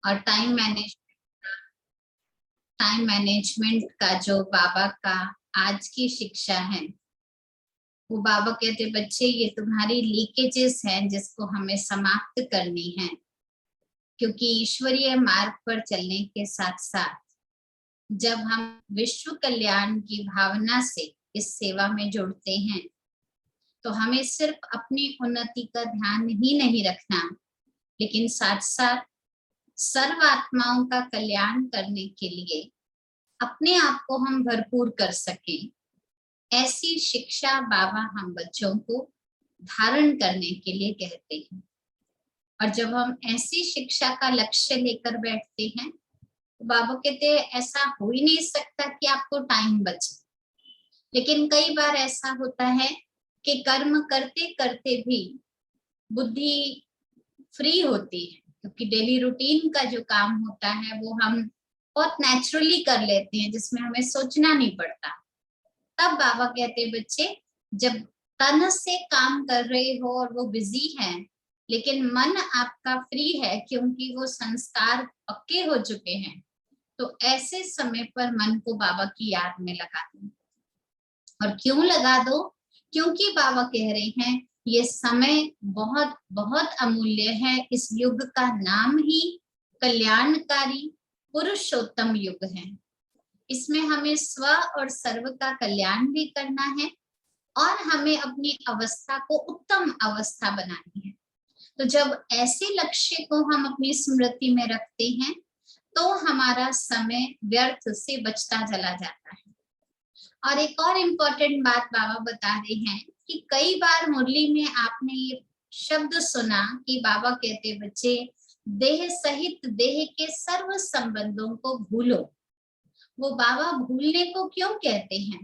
और time management का जो बाबा का आज की शिक्षा है, वो बाबा कहते बच्चे ये तुम्हारी लीकेजेस हैं जिसको हमें समाप्त करनी है, क्योंकि ईश्वरीय मार्ग पर चलने के साथ साथ जब हम विश्व कल्याण की भावना से इस सेवा में जुड़ते हैं तो हमें सिर्फ अपनी उन्नति का ध्यान ही नहीं रखना, लेकिन साथ साथ सर्व आत्माओं का कल्याण करने के लिए अपने आप को हम भरपूर कर सकें, ऐसी शिक्षा बाबा हम बच्चों को धारण करने के लिए कहते हैं। और जब हम ऐसी शिक्षा का लक्ष्य लेकर बैठते हैं तो बाबा कहते हैं ऐसा हो ही नहीं सकता कि आपको टाइम बचे। लेकिन कई बार ऐसा होता है कि कर्म करते करते भी बुद्धि फ्री होती है, क्योंकि डेली रूटीन का जो काम होता है वो हम बहुत नेचुरली कर लेते हैं, जिसमें हमें सोचना नहीं पड़ता। तब बाबा कहते बच्चे जब तन से काम कर रहे हो और वो बिजी है, लेकिन मन आपका फ्री है क्योंकि वो संस्कार पक्के हो चुके हैं, तो ऐसे समय पर मन को बाबा की याद में लगा दो। और क्यों लगा दो? क्योंकि बाबा कह रहे हैं ये समय बहुत बहुत अमूल्य है। इस युग का नाम ही कल्याणकारी पुरुषोत्तम युग है। इसमें हमें स्व और सर्व का कल्याण भी करना है और हमें अपनी अवस्था को उत्तम अवस्था बनानी है। तो जब ऐसे लक्ष्य को हम अपनी स्मृति में रखते हैं तो हमारा समय व्यर्थ से बचता चला जाता है। और एक और इम्पोर्टेंट बात बाबा बता रहे हैं कि कई बार मुरली में आपने ये शब्द सुना कि बाबा कहते बच्चे देह सहित देह के सर्व संबंधों को भूलो। वो बाबा भूलने को क्यों कहते हैं?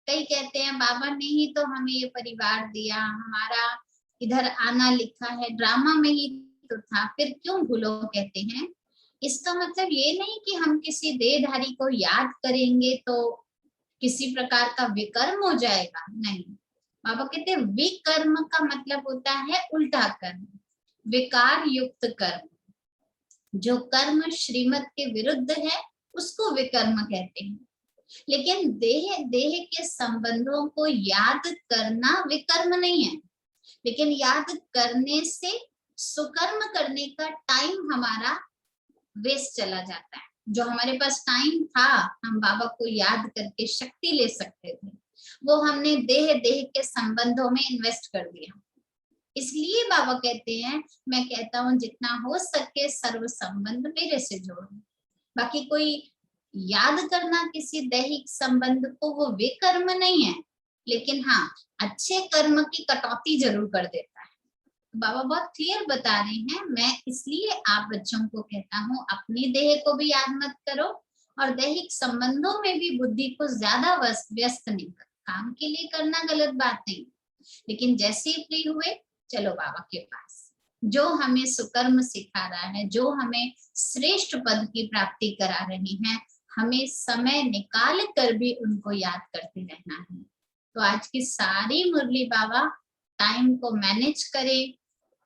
कई कहते हैं बाबा ने ही तो हमें ये परिवार दिया, हमारा इधर आना लिखा है, ड्रामा में ही तो था, फिर क्यों भूलो कहते हैं। इसका मतलब ये नहीं कि हम किसी देहधारी को याद करेंगे तो किसी प्रकार का विकर्म हो जाएगा, नहीं। बाबा कहते हैं विकर्म का मतलब होता है उल्टा कर्म, विकार युक्त कर्म। जो कर्म श्रीमत के विरुद्ध है उसको विकर्म कहते हैं। लेकिन देह के संबंधों को याद करना विकर्म नहीं है, लेकिन याद करने से सुकर्म करने का टाइम हमारा वेस्ट चला जाता है। जो हमारे पास टाइम था हम बाबा को याद करके शक्ति ले सकते थे, वो हमने देह के संबंधों में इन्वेस्ट कर दिया। इसलिए बाबा कहते हैं, मैं कहता हूँ जितना हो सके सर्व संबंध मेरे से जोड़ो। बाकी कोई याद करना किसी दैहिक संबंध को वो विकर्म नहीं है, लेकिन हाँ अच्छे कर्म की कटौती जरूर कर देता है। बाबा बहुत क्लियर बता रहे हैं, मैं इसलिए आप बच्चों को कहता हूँ अपनी देह को भी याद मत करो और दैहिक संबंधों में भी बुद्धि को ज्यादा व्यस्त नहीं करो। काम के लिए करना गलत बात नहीं, लेकिन जैसे ही फ्री हुए चलो बाबा के पास, जो हमें सुकर्म सिखा रहा है, जो हमें श्रेष्ठ पद की प्राप्ति करा रही है, हमें समय निकाल कर भी उनको याद करते रहना है। तो आज की सारी मुरली बाबा टाइम को मैनेज करें,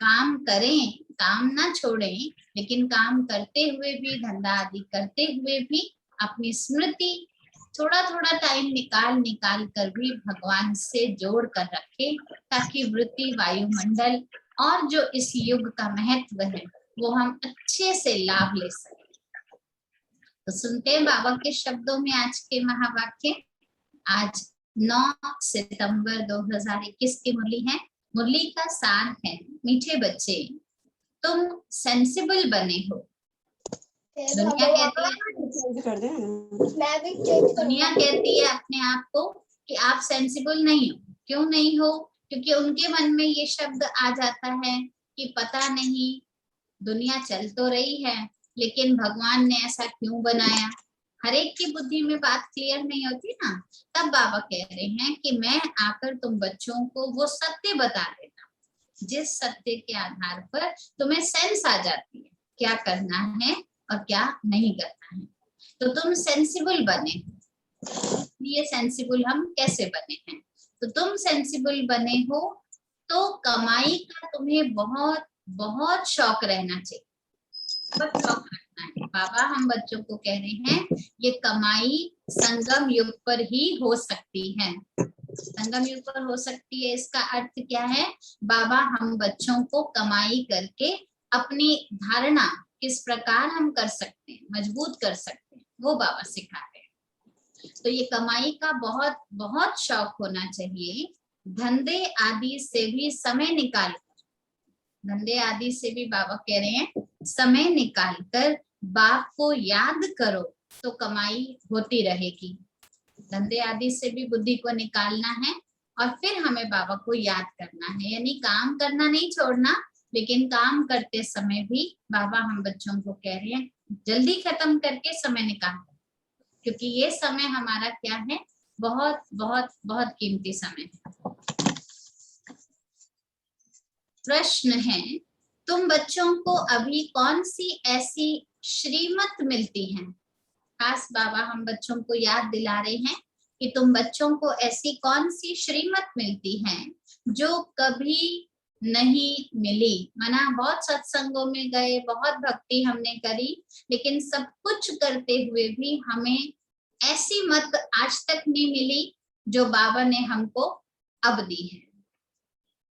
काम करें, काम ना छोड़ें, लेकिन काम करते हुए भी, धंधा आदि करते हुए भी अपनी स्मृति थोड़ा थोड़ा टाइम निकाल कर भी भगवान से जोड़ कर रखें, ताकि वृत्ति, वायुमंडल और जो इस युग का महत्व है वो हम अच्छे से लाभ ले सकें। तो सुनते हैं बाबा के शब्दों में आज के महावाक्य। आज 9 सितंबर 2021 की मुरली है। मुरली का सार है, मीठे बच्चे तुम सेंसिबल बने हो। दुनिया कहती है अपने आप को कि आप सेंसिबल नहीं हो। क्यों नहीं हो? क्योंकि उनके मन में ये शब्द आ जाता है कि पता नहीं दुनिया चल तो रही है, लेकिन भगवान ने ऐसा क्यों बनाया। हर एक की बुद्धि में बात क्लियर नहीं होती ना। तब बाबा कह रहे हैं कि मैं आकर तुम बच्चों को वो सत्य बता देता हूँ, जिस सत्य के आधार पर तुम्हें सेंस आ जाती है क्या करना है और क्या नहीं करना है। तो तुम सेंसिबल बने हो। ये सेंसिबल हम कैसे बने हैं? तो तुम सेंसिबल बने हो तो कमाई का तुम्हें बहुत बहुत शौक रहना चाहिए, बहुत शौक रखना बाबा हम बच्चों को कह रहे हैं ये कमाई संगम युग पर ही हो सकती है, संगम युग पर हो सकती है। इसका अर्थ क्या है? बाबा हम बच्चों को कमाई करके अपनी धारणा किस प्रकार हम कर सकते हैं, मजबूत कर सकते हैं, वो बाबा सिखा रहे हैं। तो ये कमाई का बहुत बहुत शौक होना चाहिए। धंधे आदि से भी समय निकाल कर, धंधे आदि से भी बाबा कह रहे हैं समय निकाल कर बाप को याद करो तो कमाई होती रहेगी। धंधे आदि से भी बुद्धि को निकालना है और फिर हमें बाबा को याद करना है, यानी काम करना नहीं छोड़ना, लेकिन काम करते समय भी बाबा हम बच्चों को कह रहे हैं जल्दी खत्म करके समय निकालो, क्योंकि ये समय हमारा क्या है, बहुत बहुत बहुत कीमती समय है। प्रश्न है, तुम बच्चों को अभी कौन सी ऐसी श्रीमत मिलती है? खास बाबा हम बच्चों को याद दिला रहे हैं कि तुम बच्चों को ऐसी कौन सी श्रीमत मिलती है जो कभी नहीं मिली। माना बहुत सत्संगों में गए, बहुत भक्ति हमने करी, लेकिन सब कुछ करते हुए भी हमें ऐसी मत आज तक नहीं मिली जो बाबा ने हमको अब दी है।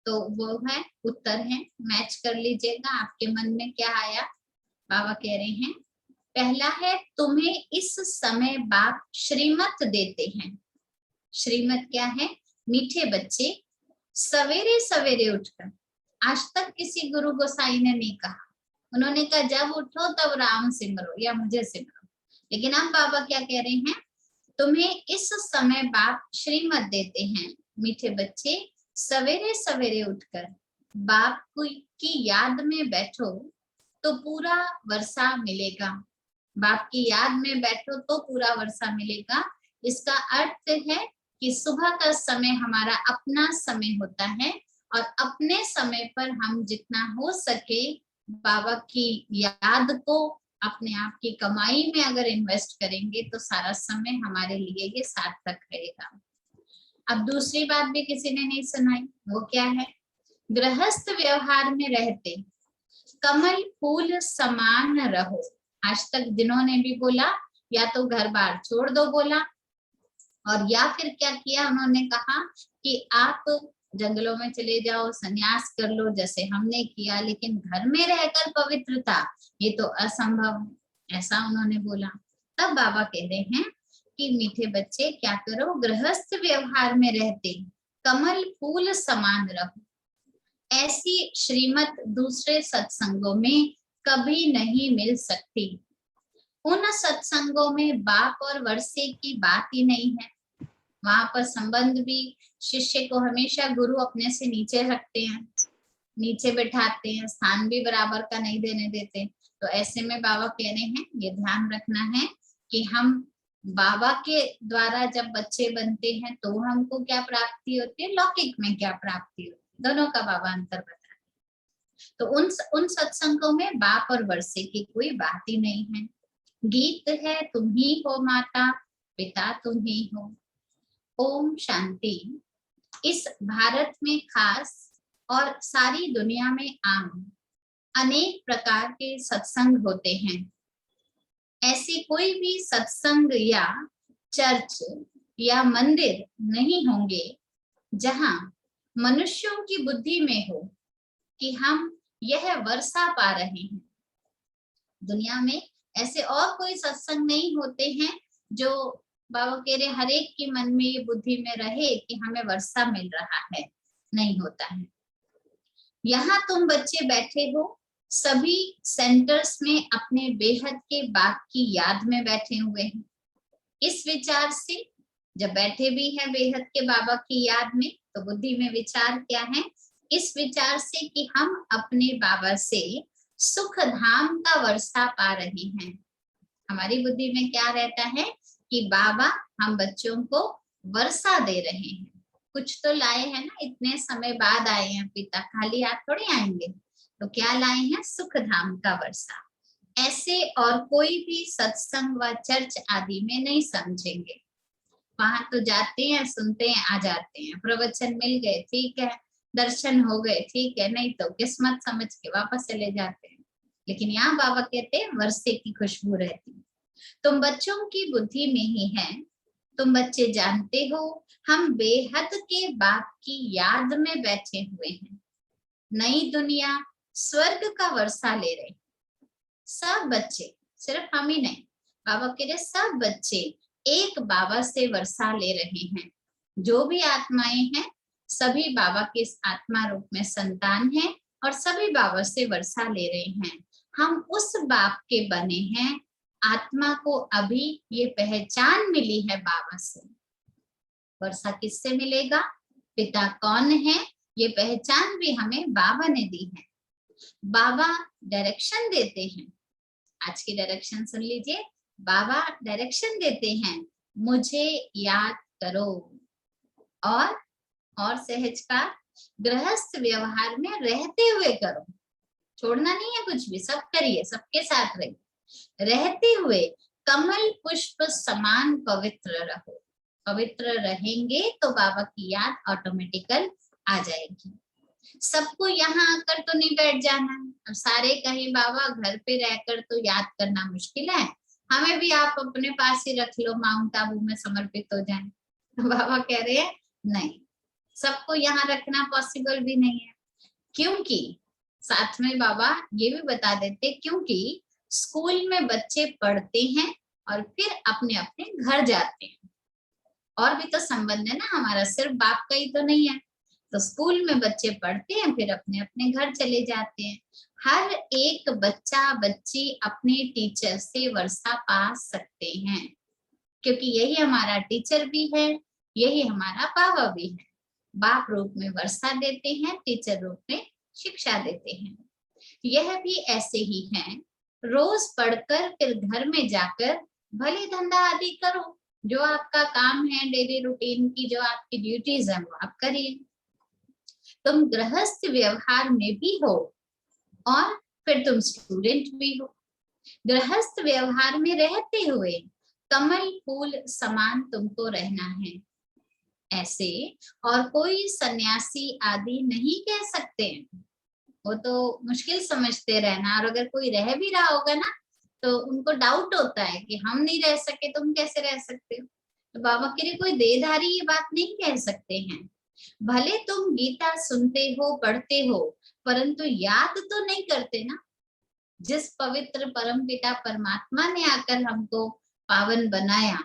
तो वो है, उत्तर है, मैच कर लीजिएगा आपके मन में क्या आया। बाबा कह रहे हैं पहला है, तुम्हें इस समय बाप श्रीमत देते हैं। श्रीमत क्या है? मीठे बच्चे सवेरे सवेरे उठकर, आज तक किसी गुरु गोसाई ने नहीं कहा, उन्होंने कहा जब उठो तब राम सिमरो या मुझे सिमरो, लेकिन अब बाबा क्या कह रहे हैं, तुम्हें इस समय बाप श्रीमत देते हैं, मीठे बच्चे सवेरे सवेरे उठकर बाप की याद में बैठो तो पूरा वर्षा मिलेगा। बाप की याद में बैठो तो पूरा वर्षा मिलेगा। इसका अर्थ है कि सुबह का समय हमारा अपना समय होता है और अपने समय पर हम जितना हो सके बाबा की याद को अपने आप की कमाई में अगर इन्वेस्ट करेंगे तो सारा समय हमारे लिए ये सार्थक रहेगा। अब दूसरी बात भी किसी ने नहीं सुनाई, वो क्या है? गृहस्थ व्यवहार में रहते कमल फूल समान रहो। आज तक जिन्होंने भी बोला या तो घर बार छोड़ दो बोला, और या फिर क्या किया, उन्होंने कहा कि आप जंगलों में चले जाओ, संन्यास कर लो जैसे हमने किया, लेकिन घर में रहकर पवित्रता ये तो असंभव है, ऐसा उन्होंने बोला। तब बाबा कह रहे हैं कि मीठे बच्चे क्या करो, गृहस्थ व्यवहार में रहते कमल फूल समान रहो। ऐसी श्रीमत दूसरे सत्संगों में कभी नहीं मिल सकती। उन सत्संगों में बाप और वर्षे की बात ही नहीं है। वहां पर संबंध भी, शिष्य को हमेशा गुरु अपने से नीचे रखते हैं, नीचे बैठाते हैं, स्थान भी बराबर का नहीं देने देते। तो ऐसे में बाबा कह रहे हैं ये ध्यान रखना है कि हम बाबा के द्वारा जब बच्चे बनते हैं तो हमको क्या प्राप्ति होती है, लौकिक में क्या प्राप्ति होती है, दोनों का बाबा अंतर बता रहे। तो उन सत्संगों में बाप और वर्षे की कोई बात ही नहीं है। गीत है तुम ही हो माता पिता तुम ही हो। ओम शांति। इस भारत में खास और सारी दुनिया में आम अनेक प्रकार के सत्संग होते हैं। ऐसे कोई भी सत्संग या चर्च या मंदिर नहीं होंगे जहां मनुष्यों की बुद्धि में हो कि हम यह वर्षा पा रहे हैं। दुनिया में ऐसे और कोई सत्संग नहीं होते हैं जो बाबा कह रहे हर एक के मन में ये बुद्धि में रहे कि हमें वर्षा मिल रहा है, नहीं होता है। यहाँ तुम बच्चे बैठे हो, सभी सेंटर्स में अपने बेहद के बाप की याद में बैठे हुए हैं। इस विचार से जब बैठे भी हैं बेहद के बाबा की याद में, तो बुद्धि में विचार क्या है? इस विचार से कि हम अपने बाबा से सुख धाम का वर्षा पा रहे हैं। हमारी बुद्धि में क्या रहता है कि बाबा हम बच्चों को वर्षा दे रहे हैं, कुछ तो लाए हैं ना, इतने समय बाद आए हैं पिता, खाली हाथ थोड़ी आएंगे, तो क्या लाए हैं? सुख धाम का वर्षा। ऐसे और कोई भी सत्संग व चर्च आदि में नहीं समझेंगे। वहां तो जाते हैं, सुनते हैं, आ जाते हैं, प्रवचन मिल गए ठीक है, दर्शन हो गए ठीक है, नहीं तो किस्मत समझ के वापस चले जाते हैं। लेकिन यहाँ बाबा कहते हैं वर्षे की खुशबू रहती। तुम बच्चों की बुद्धि में ही है, तुम बच्चे जानते हो हम बेहद के बाप की याद में बैठे हुए हैं। नई दुनिया स्वर्ग का वर्षा ले रहे, सब बच्चे, सिर्फ हम ही नहीं, बाबा कह रहे सब बच्चे एक बाबा से वर्षा ले रहे हैं। जो भी आत्माएं हैं सभी बाबा के आत्मा रूप में संतान हैं और सभी बाबा से वर्षा ले रहे हैं। हम उस बाप के बने हैं। आत्मा को अभी ये पहचान मिली है बाबा से। वर्षा किससे मिलेगा, पिता कौन है, ये पहचान भी हमें बाबा ने दी है। बाबा डायरेक्शन देते हैं। आज की डायरेक्शन सुन लीजिए। बाबा डायरेक्शन देते हैं, मुझे याद करो और सहज का गृहस्थ व्यवहार में रहते हुए करो। छोड़ना नहीं है कुछ भी, सब करिए, सबके साथ रहिए। रहते हुए कमल पुष्प समान पवित्र रहो। पवित्र रहेंगे तो बाबा की याद ऑटोमेटिकल आ जाएगी। सबको यहाँ आकर तो नहीं बैठ जाना। अब सारे कहें बाबा घर पे रहकर तो याद करना मुश्किल है, हमें भी आप अपने पास ही रख लो, माउंट आबू में समर्पित हो जाए। तो बाबा कह रहे हैं नहीं, सबको यहाँ रखना पॉसिबल भी नहीं है। क्योंकि साथ में बाबा ये भी बता देते, क्योंकि स्कूल में बच्चे पढ़ते हैं और फिर अपने अपने घर जाते हैं। और भी तो संबंध है ना हमारा, सिर्फ बाप का ही तो नहीं है। तो स्कूल में बच्चे पढ़ते हैं, फिर अपने अपने घर चले जाते हैं। हर एक बच्चा बच्ची अपने टीचर से वर्षा पा सकते हैं, क्योंकि यही हमारा टीचर भी है, यही हमारा बाबा भी है। बाप रूप में वर्षा देते हैं, टीचर रूप में शिक्षा देते हैं। यह भी ऐसे ही है। रोज पढ़कर फिर घर में जाकर भले धंधा आदि करो, जो आपका काम है डेली रूटीन की, जो आपकी ड्यूटीज है वो आप करिए। तुम गृहस्थ व्यवहार में भी हो और फिर तुम स्टूडेंट भी हो। गृहस्थ व्यवहार में रहते हुए कमल फूल समान तुमको रहना है। ऐसे और कोई सन्यासी आदि नहीं कह सकते, वो तो मुश्किल समझते रहना। और अगर कोई रह भी रहा होगा ना तो उनको डाउट होता है कि हम नहीं रह सके, तुम कैसे रह सकते हो। तो बाबा के लिए कोई देहधारी ये बात नहीं कह सकते हैं। भले तुम गीता सुनते हो पढ़ते हो, परंतु याद तो नहीं करते ना। जिस पवित्र परमपिता परमात्मा ने आकर हमको पावन बनाया,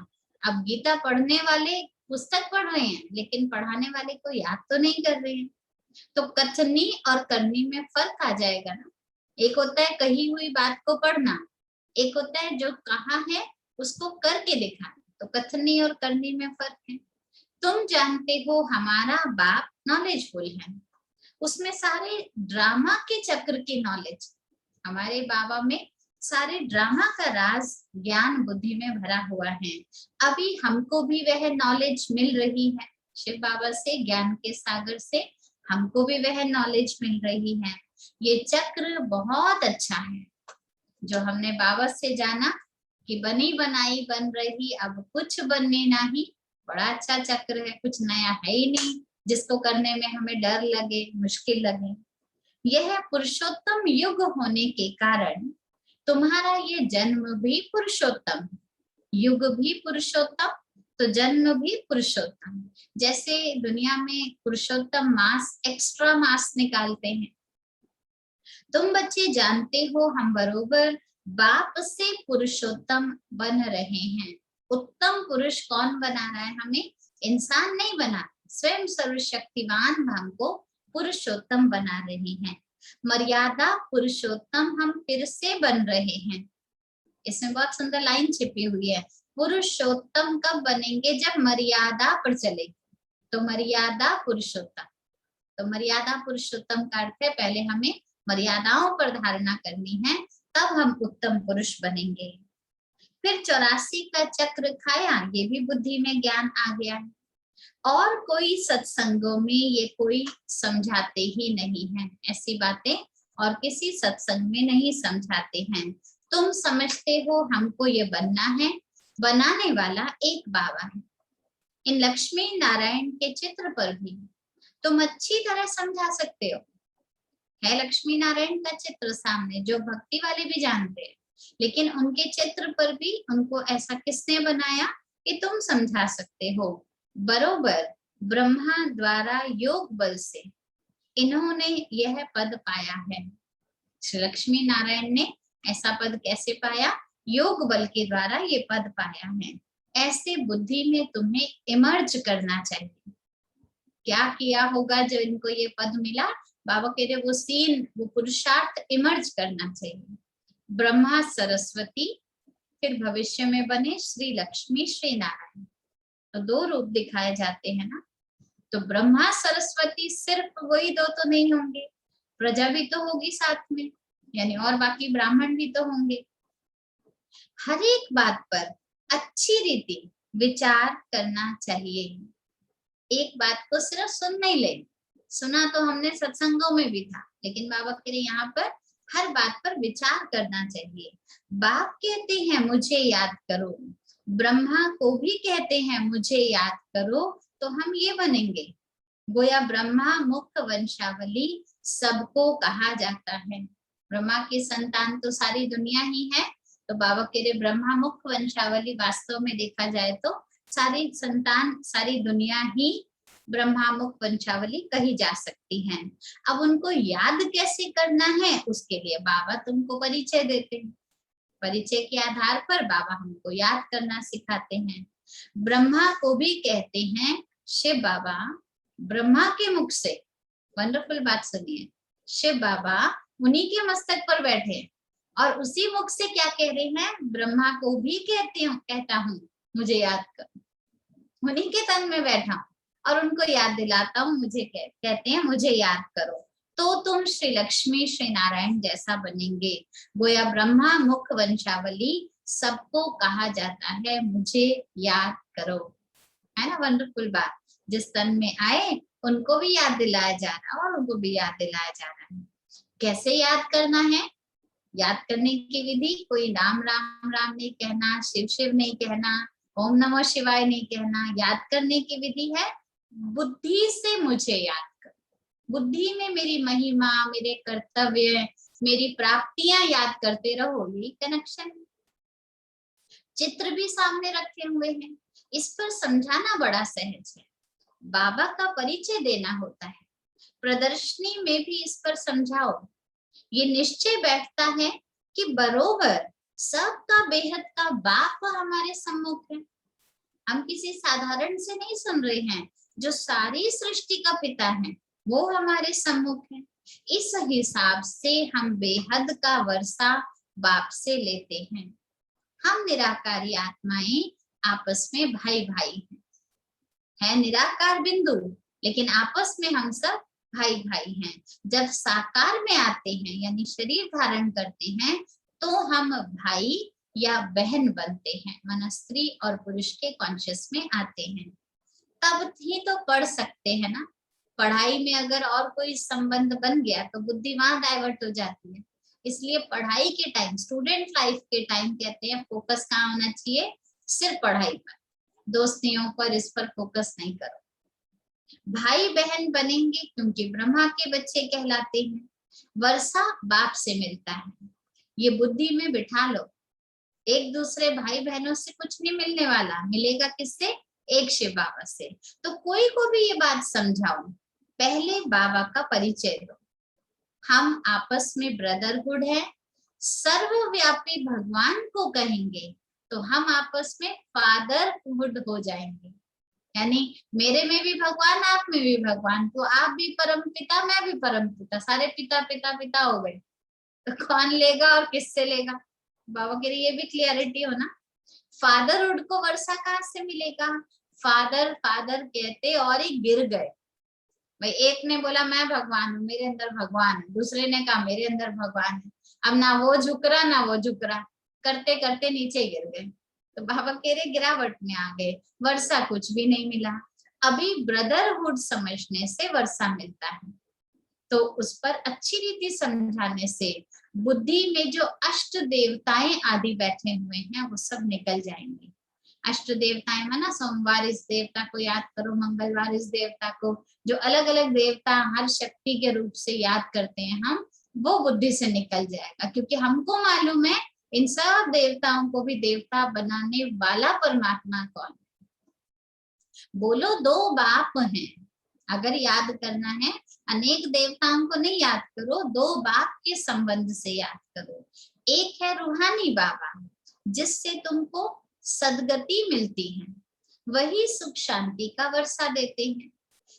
अब गीता पढ़ने वाले पुस्तक पढ़ रहे हैं लेकिन पढ़ाने वाले को याद तो नहीं कर रहे हैं। तो कथनी और करनी में फर्क आ जाएगा ना। एक होता है कही हुई बात को पढ़ना, एक होता है जो कहा है उसको करके दिखाना। तो कथनी और करनी में फर्क है। तुम जानते हो हमारा बाप नॉलेजफुल है, उसमें सारे ड्रामा के चक्र की नॉलेज, हमारे बाबा में सारे ड्रामा का राज ज्ञान बुद्धि में भरा हुआ है। अभी हमको भी वह नॉलेज मिल रही है शिव बाबा से, ज्ञान के सागर से हमको भी वह नॉलेज मिल रही है। ये चक्र बहुत अच्छा है जो हमने बाबा से जाना कि बनी बनाई बन रही, अब कुछ बनने नहीं। बड़ा अच्छा चक्र है, कुछ नया है ही नहीं जिसको करने में हमें डर लगे, मुश्किल लगे। यह पुरुषोत्तम युग होने के कारण तुम्हारा ये जन्म भी पुरुषोत्तम, युग भी पुरुषोत्तम, तो जन्म भी पुरुषोत्तम। जैसे दुनिया में पुरुषोत्तम मास, एक्स्ट्रा मास निकालते हैं। तुम बच्चे जानते हो हम बरोबर बाप से पुरुषोत्तम बन रहे हैं। उत्तम पुरुष कौन बना रहा है हमें? इंसान नहीं बना, स्वयं सर्वशक्तिमान हमको पुरुषोत्तम बना रहे हैं। मर्यादा पुरुषोत्तम हम फिर से बन रहे हैं। इसमें बहुत सुंदर लाइन छिपी हुई है। पुरुषोत्तम कब बनेंगे? जब मर्यादा पर चलेगी, तो मर्यादा पुरुषोत्तम। तो मर्यादा पुरुषोत्तम का अर्थ है पहले हमें मर्यादाओं पर धारणा करनी है, तब हम उत्तम पुरुष बनेंगे। फिर 84 का चक्र खाया, ये भी बुद्धि में ज्ञान आ गया है। और कोई सत्संगों में ये कोई समझाते ही नहीं है, ऐसी बातें और किसी सत्संग में नहीं समझाते हैं। तुम समझते हो हमको ये बनना है, बनाने वाला एक बाबा है। इन लक्ष्मी नारायण के चित्र पर भी तुम अच्छी तरह समझा सकते हो। है लक्ष्मी नारायण का चित्र सामने, जो भक्ति वाले भी जानते हैं, लेकिन उनके चित्र पर भी उनको ऐसा किसने बनाया कि तुम समझा सकते हो। बरोबर ब्रह्मा द्वारा योग बल से इन्होंने यह पद पाया है। श्री लक्ष्मी नारायण ने ऐसा पद कैसे पाया? योग बल के द्वारा ये पद पाया है। ऐसे बुद्धि में तुम्हें इमर्ज करना चाहिए। क्या किया होगा जो इनको ये पद मिला? बाबा कह रहे वो सीन, वो पुरुषार्थ इमर्ज करना चाहिए। ब्रह्मा सरस्वती, फिर भविष्य में बने श्री लक्ष्मी श्री नारायण। तो दो रूप दिखाए जाते हैं ना। तो ब्रह्मा सरस्वती सिर्फ वही दो तो नहीं होंगे, प्रजा भी तो होगी साथ में, यानी और बाकी ब्राह्मण भी तो होंगे। हर एक बात पर अच्छी रीति विचार करना चाहिए। एक बात को सिर्फ सुन नहीं ले, सुना तो हमने सत्संगों में भी था, लेकिन बाबा कह रहे यहाँ पर हर बात पर विचार करना चाहिए। बाप कहते हैं मुझे याद करो, ब्रह्मा को भी कहते हैं मुझे याद करो, तो हम ये बनेंगे। गोया ब्रह्मा मुख वंशावली सबको कहा जाता है। ब्रह्मा की संतान तो सारी दुनिया ही है, तो बाबा कह रहे ब्रह्मा मुख वंशावली वास्तव में देखा जाए तो सारी संतान, सारी दुनिया ही ब्रह्मा मुख वंशावली कही जा सकती है। अब उनको याद कैसे करना है, उसके लिए बाबा तुमको परिचय देते हैं। परिचय के आधार पर बाबा हमको याद करना सिखाते हैं। ब्रह्मा को भी कहते हैं शिव बाबा। ब्रह्मा के मुख से, वंडरफुल बात सुनिए, शिव बाबा उन्हीं के मस्तक पर बैठे और उसी मुख से क्या कह रहे हैं? ब्रह्मा को भी कहता हूँ मुझे याद कर। उन्हीं के तन में बैठा हूँ और उनको याद दिलाता हूँ, मुझे कहते हैं मुझे याद करो, तो तुम श्री लक्ष्मी श्री नारायण जैसा बनेंगे। गोया ब्रह्मा मुख वंशावली सबको कहा जाता है मुझे याद करो, है ना। वंडरफुल बात, जिस तन में आए उनको भी याद दिलाया जा रहा है और उनको भी याद दिलाया जा रहा है। कैसे याद करना है? याद करने की विधि कोई राम राम राम नहीं कहना, शिव शिव नहीं कहना, ओम नमः शिवाय नहीं कहना। याद करने की विधि है बुद्धि से मुझे याद कर। बुद्धि में मेरी महिमा, मेरे कर्तव्य, मेरी प्राप्तियां याद करते रहो, यही कनेक्शन। चित्र भी सामने रखे हुए हैं, इस पर समझाना बड़ा सहज है। बाबा का परिचय देना होता है, प्रदर्शनी में भी इस पर समझाओ। ये निश्चय बैठता है कि बरोबर सबका बेहद का बाप हमारे सम्मुख है। हम किसी साधारण से नहीं सुन रहे हैं, जो सारी सृष्टि का पिता है वो हमारे सम्मुख है। इस हिसाब से हम बेहद का वर्षा बाप से लेते हैं। हम निराकारी आत्माएं आपस में भाई भाई है निराकार बिंदु, लेकिन आपस में हम सब भाई भाई हैं। जब साकार में आते हैं यानी शरीर धारण करते हैं, तो हम भाई या बहन बनते हैं, मन स्त्री और पुरुष के कॉन्शियस में आते हैं। तब ही तो पढ़ सकते हैं ना। पढ़ाई में अगर और कोई संबंध बन गया तो बुद्धि वहां डाइवर्ट हो जाती है। इसलिए पढ़ाई के टाइम, स्टूडेंट लाइफ के टाइम कहते हैं फोकस कहाँ होना चाहिए? सिर्फ पढ़ाई पर, दोस्तियों पर इस पर फोकस नहीं करो। भाई बहन बनेंगे क्योंकि ब्रह्मा के बच्चे कहलाते हैं। वर्षा बाप से मिलता है, ये बुद्धि में बिठा लो। एक दूसरे भाई बहनों से कुछ नहीं मिलने वाला, मिलेगा किससे? एक शिव बाबा से। तो कोई को भी ये बात समझाओ, पहले बाबा का परिचय दो। हम आपस में ब्रदरहुड है, सर्वव्यापी भगवान को कहेंगे तो हम आपस में फादरहुड हो जाएंगे। यानी मेरे में भी भगवान, आप में भी भगवान, तो आप भी परम पिता, मैं भी परम पिता, सारे पिता पिता पिता हो गए। तो कौन लेगा और किससे लेगा? बाबा के लिए भी क्लियरिटी हो ना। फादरहुड को वर्षा कहाँ से मिलेगा? फादर फादर कहते और ही गिर गए। भाई एक ने बोला मैं भगवान हूँ, मेरे अंदर भगवान है, दूसरे ने कहा मेरे अंदर भगवान है। अब ना वो झुक रहा ना वो झुक रहा, करते करते नीचे गिर गए। तो बाबा कह रहे गिरावट में आ गए, वर्षा कुछ भी नहीं मिला। अभी ब्रदरहुड समझने से वर्षा मिलता है। तो उस पर अच्छी रीति समझाने से बुद्धि में जो अष्ट देवताएं आदि बैठे हुए हैं वो सब निकल जाएंगे। अष्ट देवताएं माना सोमवार इस देवता को याद करो, मंगलवार इस देवता को, जो अलग अलग देवता हर शक्ति के रूप से याद करते हैं हम, वो बुद्धि से निकल जाएगा। क्योंकि हमको मालूम है इन सब देवताओं को भी देवता बनाने वाला परमात्मा कौन है। बोलो दो बाप हैं, अगर याद करना है अनेक देवताओं को नहीं याद करो, दो बाप के संबंध से याद करो। एक है रूहानी बाबा जिससे तुमको सदगति मिलती है, वही सुख शांति का वर्षा देते हैं,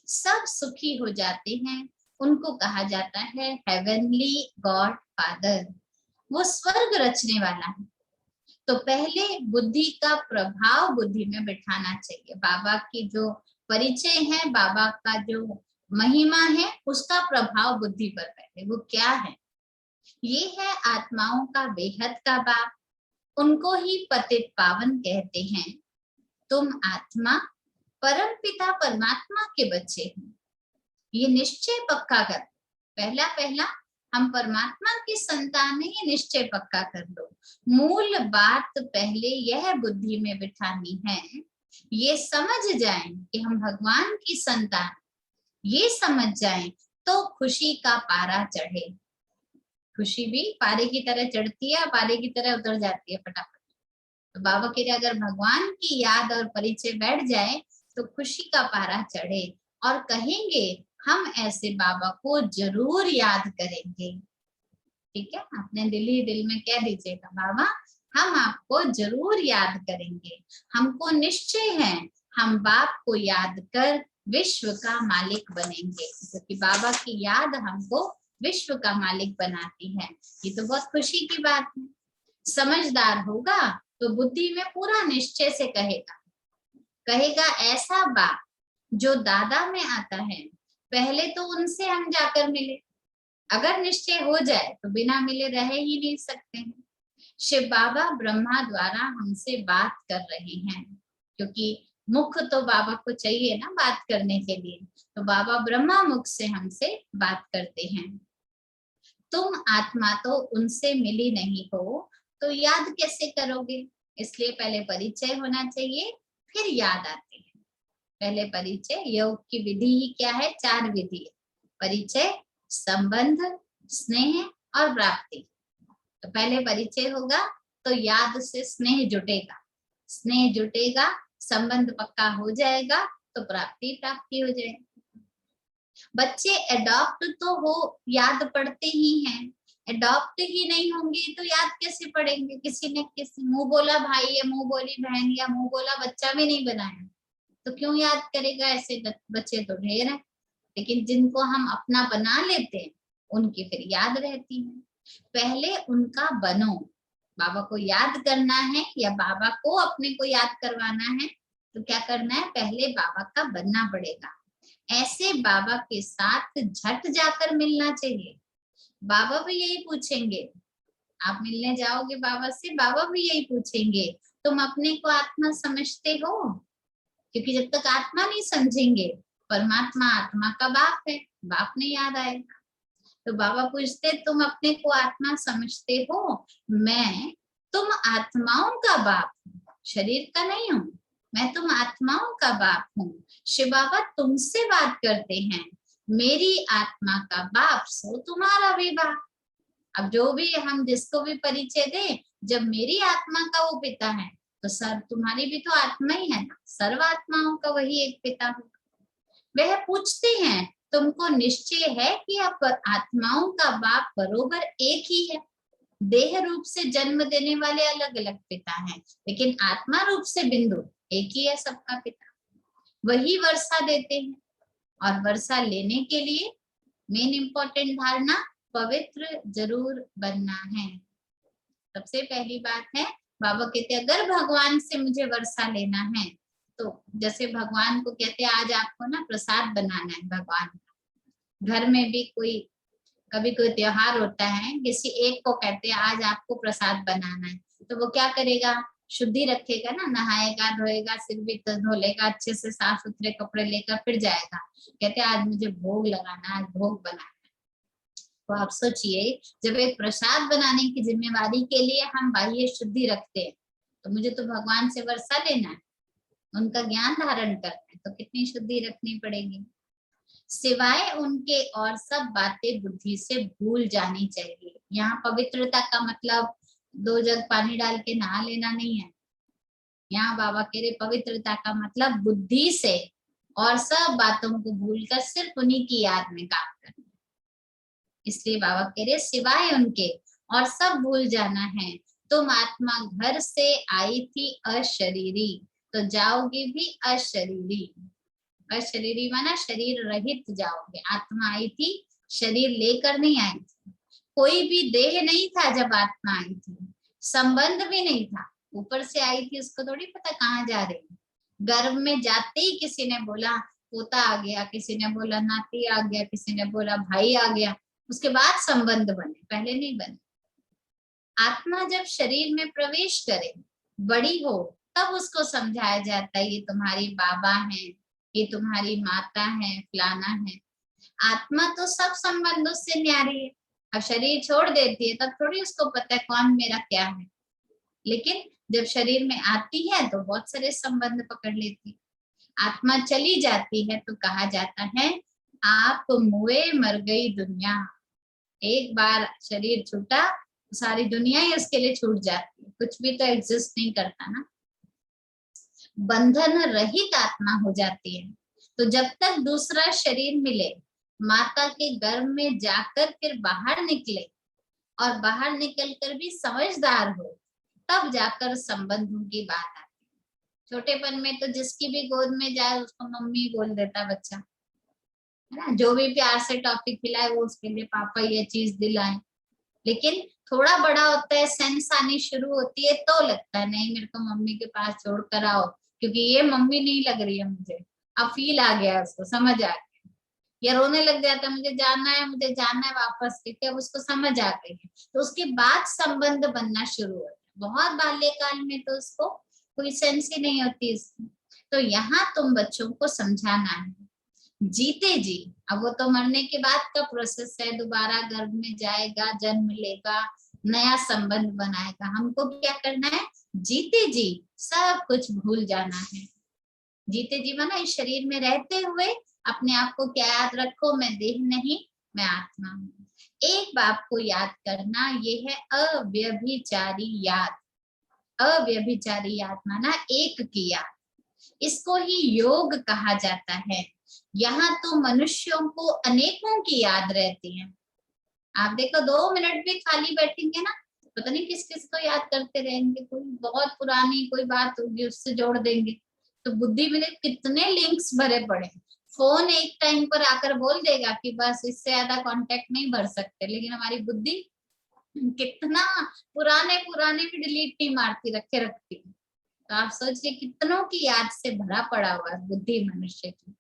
सब सुखी हो जाते हैं, उनको कहा जाता है हेवनली गॉड फादर, वो स्वर्ग रचने वाला है। तो पहले बुद्धि का प्रभाव बुद्धि में बिठाना चाहिए। बाबा की जो परिचय है, बाबा का जो महिमा है, उसका प्रभाव बुद्धि पर पहले वो क्या है। ये है आत्माओं का बेहद का बाप, उनको ही पतित पावन कहते हैं। तुम आत्मा परम पिता परमात्मा के बच्चे हो, ये निश्चय पक्का कर। पहला पहला हम परमात्मा की संतान है, ये निश्चय पक्का कर लो। मूल बात पहले यह बुद्धि में बिठानी है, ये समझ जाएं कि हम भगवान की संतान, ये समझ जाएं तो खुशी का पारा चढ़े। खुशी भी पारे की तरह चढ़ती है, पारे की तरह उतर जाती है फटाफट। तो बाबा के अगर भगवान की याद और परिचय बैठ जाए तो खुशी का पारा चढ़े और कहेंगे हम ऐसे बाबा को जरूर याद करेंगे। ठीक है, अपने दिल ही दिल में कह दीजिएगा, बाबा हम आपको जरूर याद करेंगे, हमको निश्चय है हम बाप को याद कर विश्व का मालिक बनेंगे, क्योंकि बाबा की याद हमको विश्व का मालिक बनाती है। ये तो बहुत खुशी की बात है। समझदार होगा तो बुद्धि में पूरा निश्चय से कहेगा ऐसा बाप जो दादा में आता है, पहले तो उनसे हम जाकर मिले। अगर निश्चय हो जाए तो बिना मिले रह ही नहीं सकते हैं। शिव बाबा ब्रह्मा द्वारा हमसे बात कर रहे हैं, क्योंकि मुख तो बाबा को चाहिए ना बात करने के लिए, तो बाबा ब्रह्मा मुख से हमसे बात करते हैं। तुम आत्मा तो उनसे मिली नहीं हो तो याद कैसे करोगे, इसलिए पहले परिचय होना चाहिए, फिर याद आती है। पहले परिचय, योग की विधि ही क्या है, 4 विधि है, परिचय, संबंध, स्नेह और प्राप्ति। तो पहले परिचय होगा तो याद से स्नेह जुटेगा, स्नेह जुटेगा, संबंध पक्का हो जाएगा तो प्राप्ति हो जाएगी। बच्चे एडॉप्ट तो हो, याद पढ़ते ही हैं, एडॉप्ट ही नहीं होंगे तो याद कैसे पढ़ेंगे। किसी ने किसी मुंह बोला भाई या मुंह बोली बहन या मुंह बोला बच्चा भी नहीं बनाया तो क्यों याद करेगा। ऐसे बच्चे तो ढेर हैं, लेकिन जिनको हम अपना बना लेते हैं उनकी फिर याद रहती है। पहले उनका बनो, बाबा को याद करना है या बाबा को अपने को याद करवाना है तो क्या करना है, पहले बाबा का बनना पड़ेगा। ऐसे बाबा के साथ झट जाकर मिलना चाहिए। बाबा भी यही पूछेंगे, आप मिलने जाओगे बाबा से, बाबा भी यही पूछेंगे तुम अपने को आत्मा समझते हो, क्योंकि जब तक आत्मा नहीं समझेंगे, परमात्मा आत्मा का बाप है, बाप नहीं याद आएगा। तो बाबा पूछते तुम अपने को आत्मा समझते हो, मैं तुम आत्माओं का बाप हूँ, शरीर का नहीं हूँ, मैं तुम आत्माओं का बाप हूँ। शिव बाबा तुमसे बात करते हैं, मेरी आत्मा का बाप सो तुम्हारा भी बाप। अब जो भी हम जिसको भी परिचय दें, जब मेरी आत्मा का वो पिता है तो सर तुम्हारी भी तो आत्मा ही है ना, सर्व आत्माओं का वही एक पिता होगा। वह पूछते हैं तुमको निश्चय है कि अब आत्माओं का बाप बरोबर एक ही है। देह रूप से जन्म देने वाले अलग अलग पिता हैं, लेकिन आत्मा रूप से बिंदु एक ही है सबका पिता। वही वर्षा देते हैं, और वर्षा लेने के लिए मेन इंपॉर्टेंट धारणा पवित्र जरूर बनना है। सबसे पहली बात है, बाबा कहते अगर भगवान से मुझे वर्षा लेना है तो जैसे भगवान को कहते हैं आज आपको ना प्रसाद बनाना है भगवान का। घर में भी कोई कभी कोई त्योहार होता है, किसी एक को कहते हैं आज आपको प्रसाद बनाना है, तो वो क्या करेगा, शुद्धि रखेगा ना, नहाएगा धोएगा, सिर भी धो लेगा, अच्छे से साफ सुथरे कपड़े लेकर फिर जाएगा, कहते हैं आज मुझे भोग लगाना, आज भोग बनाना। तो आप सोचिए जब एक प्रसाद बनाने की जिम्मेवारी के लिए हम बाह्य शुद्धि रखते हैं तो मुझे तो भगवान से वर्षा लेना है, उनका ज्ञान धारण करना है, तो कितनी शुद्धि रखनी पड़ेगी। सिवाय उनके और सब बातें बुद्धि से भूल जानी चाहिए। यहाँ पवित्रता का मतलब 2 जग पानी डाल के नहा लेना नहीं है। यहाँ बाबा कह रहे पवित्रता का मतलब बुद्धि से और सब बातों को भूलकर सिर्फ उन्हीं की याद में काम करना। इसलिए बाबा कह रहे सिवाय उनके और सब भूल जाना है। तुम आत्मा घर से आई थी अशरीरी, तो जाओगे भी अशरीरी। अशरीरी माना शरीर रहित जाओगे। आत्मा आई थी, शरीर लेकर नहीं आई थी। कोई भी देह नहीं था जब आत्मा आई थी, संबंध भी नहीं था। ऊपर से आई थी, उसको थोड़ी पता कहाँ जा रही है। गर्भ में जाते ही किसी ने बोला पोता आ गया, किसी ने बोला नाती आ गया, किसी ने बोला भाई आ गया, उसके बाद संबंध बने, पहले नहीं बने। आत्मा जब शरीर में प्रवेश करे, बड़ी हो, तब उसको समझाया जाता है ये तुम्हारी बाबा है, ये तुम्हारी माता है, फलाना है। आत्मा तो सब संबंधों से न्यारी है। अब शरीर छोड़ देती है तब थोड़ी उसको पता है कौन मेरा क्या है, लेकिन जब शरीर में आती है तो बहुत सारे संबंध पकड़ लेती है। आत्मा चली जाती है तो कहा जाता है आप मुए मर गई दुनिया। एक बार शरीर छूटा, सारी दुनिया ही उसके लिए छूट जाती है, कुछ भी तो एग्जिस्ट नहीं करता ना। बंधन रहित आत्मा हो जाती है। तो जब तक दूसरा शरीर मिले, माता के गर्भ में जाकर फिर बाहर निकले और बाहर निकलकर भी समझदार हो, तब जाकर संबंधों की बात आती है। छोटेपन में तो जिसकी भी गोद में जाए उसको मम्मी बोल देता बच्चा, है ना। जो भी प्यार से टॉफी खिलाए वो उसके लिए पापा ये चीज दिलाए। लेकिन थोड़ा बड़ा होता है, सेंस आनी शुरू होती है, तो लगता है नहीं मेरे को मम्मी के पास छोड़ कर आओ, क्योंकि ये मम्मी नहीं लग रही है मुझे। अब फील आ गया, उसको समझ आ गया, या रोने लग जाता है मुझे जाना है, मुझे जाना है वापस, क्योंकि अब उसको समझ आ गई है। तो उसके बाद संबंध बनना शुरू होता है। बहुत बाल्यकाल में तो उसको कोई सेंस ही नहीं होती इसकी। तो यहाँ तुम बच्चों को समझाना है जीते जी। अब वो तो मरने के बाद का प्रोसेस है, दोबारा गर्भ में जाएगा, जन्म लेगा, नया संबंध बनाएगा। हमको क्या करना है, जीते जी सब कुछ भूल जाना है। जीते जी माना इस शरीर में रहते हुए अपने आप को क्या याद रखो, मैं देह नहीं, मैं आत्मा हूँ। एक बाप को याद करना, ये है अव्यभिचारी याद। अव्यभिचारी याद माना एक की याद, इसको ही योग कहा जाता है। यहाँ तो मनुष्यों को अनेकों की याद रहती है। आप देखो 2 मिनट भी खाली बैठेंगे ना, पता नहीं किस किस को याद करते रहेंगे। कोई बहुत पुरानी कोई बात होगी उससे जोड़ देंगे। तो बुद्धि में कितने लिंक्स भरे पड़े। फोन एक टाइम पर आकर बोल देगा कि बस इससे ज्यादा कांटेक्ट नहीं भर सकते, लेकिन हमारी बुद्धि कितना पुराने पुराने भी डिलीट नहीं मारती, रखे रखती। तो आप सोचिए कितनों की याद से भरा पड़ा हुआ है बुद्धि मनुष्य की।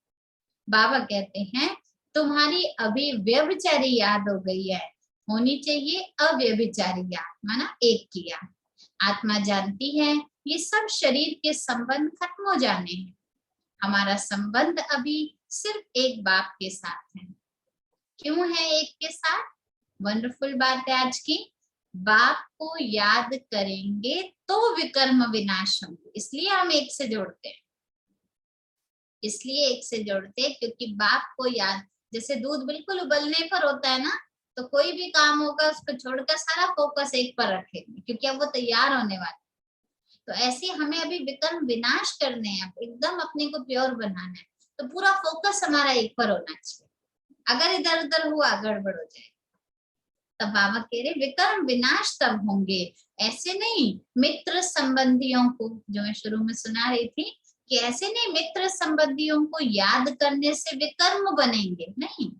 बाबा कहते हैं तुम्हारी अभी व्यभिचारी याद हो गई है, होनी चाहिए अव्यभिचारी याद, माना एक की याद। आत्मा जानती है ये सब शरीर के संबंध खत्म हो जाने हैं। हमारा संबंध अभी सिर्फ एक बाप के साथ है। क्यों है एक के साथ? वंडरफुल बात है आज की। बाप को याद करेंगे तो विकर्म विनाश होंगे, इसलिए हम एक से जोड़ते हैं। इसलिए एक से जोड़ते हैं क्योंकि बाप को याद, जैसे दूध बिल्कुल उबलने पर होता है ना, तो कोई भी काम होगा उसको छोड़कर सारा फोकस एक पर रखेंगे, क्योंकि अब वो तैयार होने वाला। तो ऐसे हमें अभी विकर्म विनाश करने हैं, एकदम अपने को प्योर बनाना है। तो पूरा फोकस हमारा एक पर होना चाहिए। अगर इधर उधर हुआ गड़बड़ हो जाए। तब बाबा कह रहे विकर्म विनाश तब होंगे, ऐसे नहीं मित्र संबंधियों को, जो मैं शुरू में सुना रही थी कि ऐसे नहीं मित्र संबंधियों को याद करने से विकर्म बनेंगे, नहीं,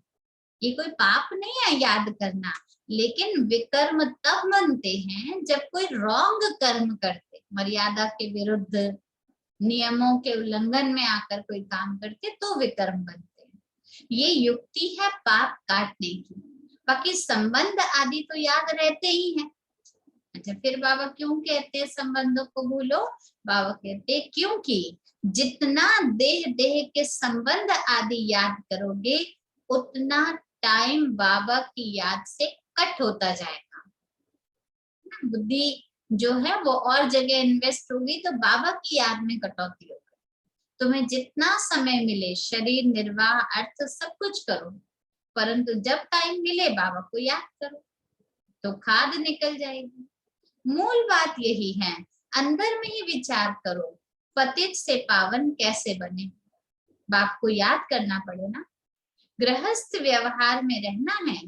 ये कोई पाप नहीं है याद करना। लेकिन विकर्म तब बनते हैं जब कोई रॉन्ग कर्म करते, मर्यादा के विरुद्ध, नियमों के उल्लंघन में आकर कोई काम करते, तो विकर्म बनते हैं। ये युक्ति है पाप काटने की। बाकी संबंध आदि तो याद रहते ही हैं। अच्छा, फिर बाबा क्यों कहते हैं संबंधों को भूलो? बाबा कहते हैं क्योंकि जितना देह देह के संबंध आदि याद करोगे, उतना टाइम बाबा की याद से कट होता जाएगा। बुद्धि जो है वो और जगह इन्वेस्ट होगी तो बाबा की याद में कटौती होगी। तुम्हें जितना समय मिले शरीर निर्वाह अर्थ सब कुछ करो, परंतु जब टाइम मिले बाबा को याद करो तो खाद निकल जाएगी। मूल बात यही है, अंदर में ही विचार करो पतित से पावन कैसे बने। बाप को याद करना पड़े ना। गृहस्थ व्यवहार में रहना है।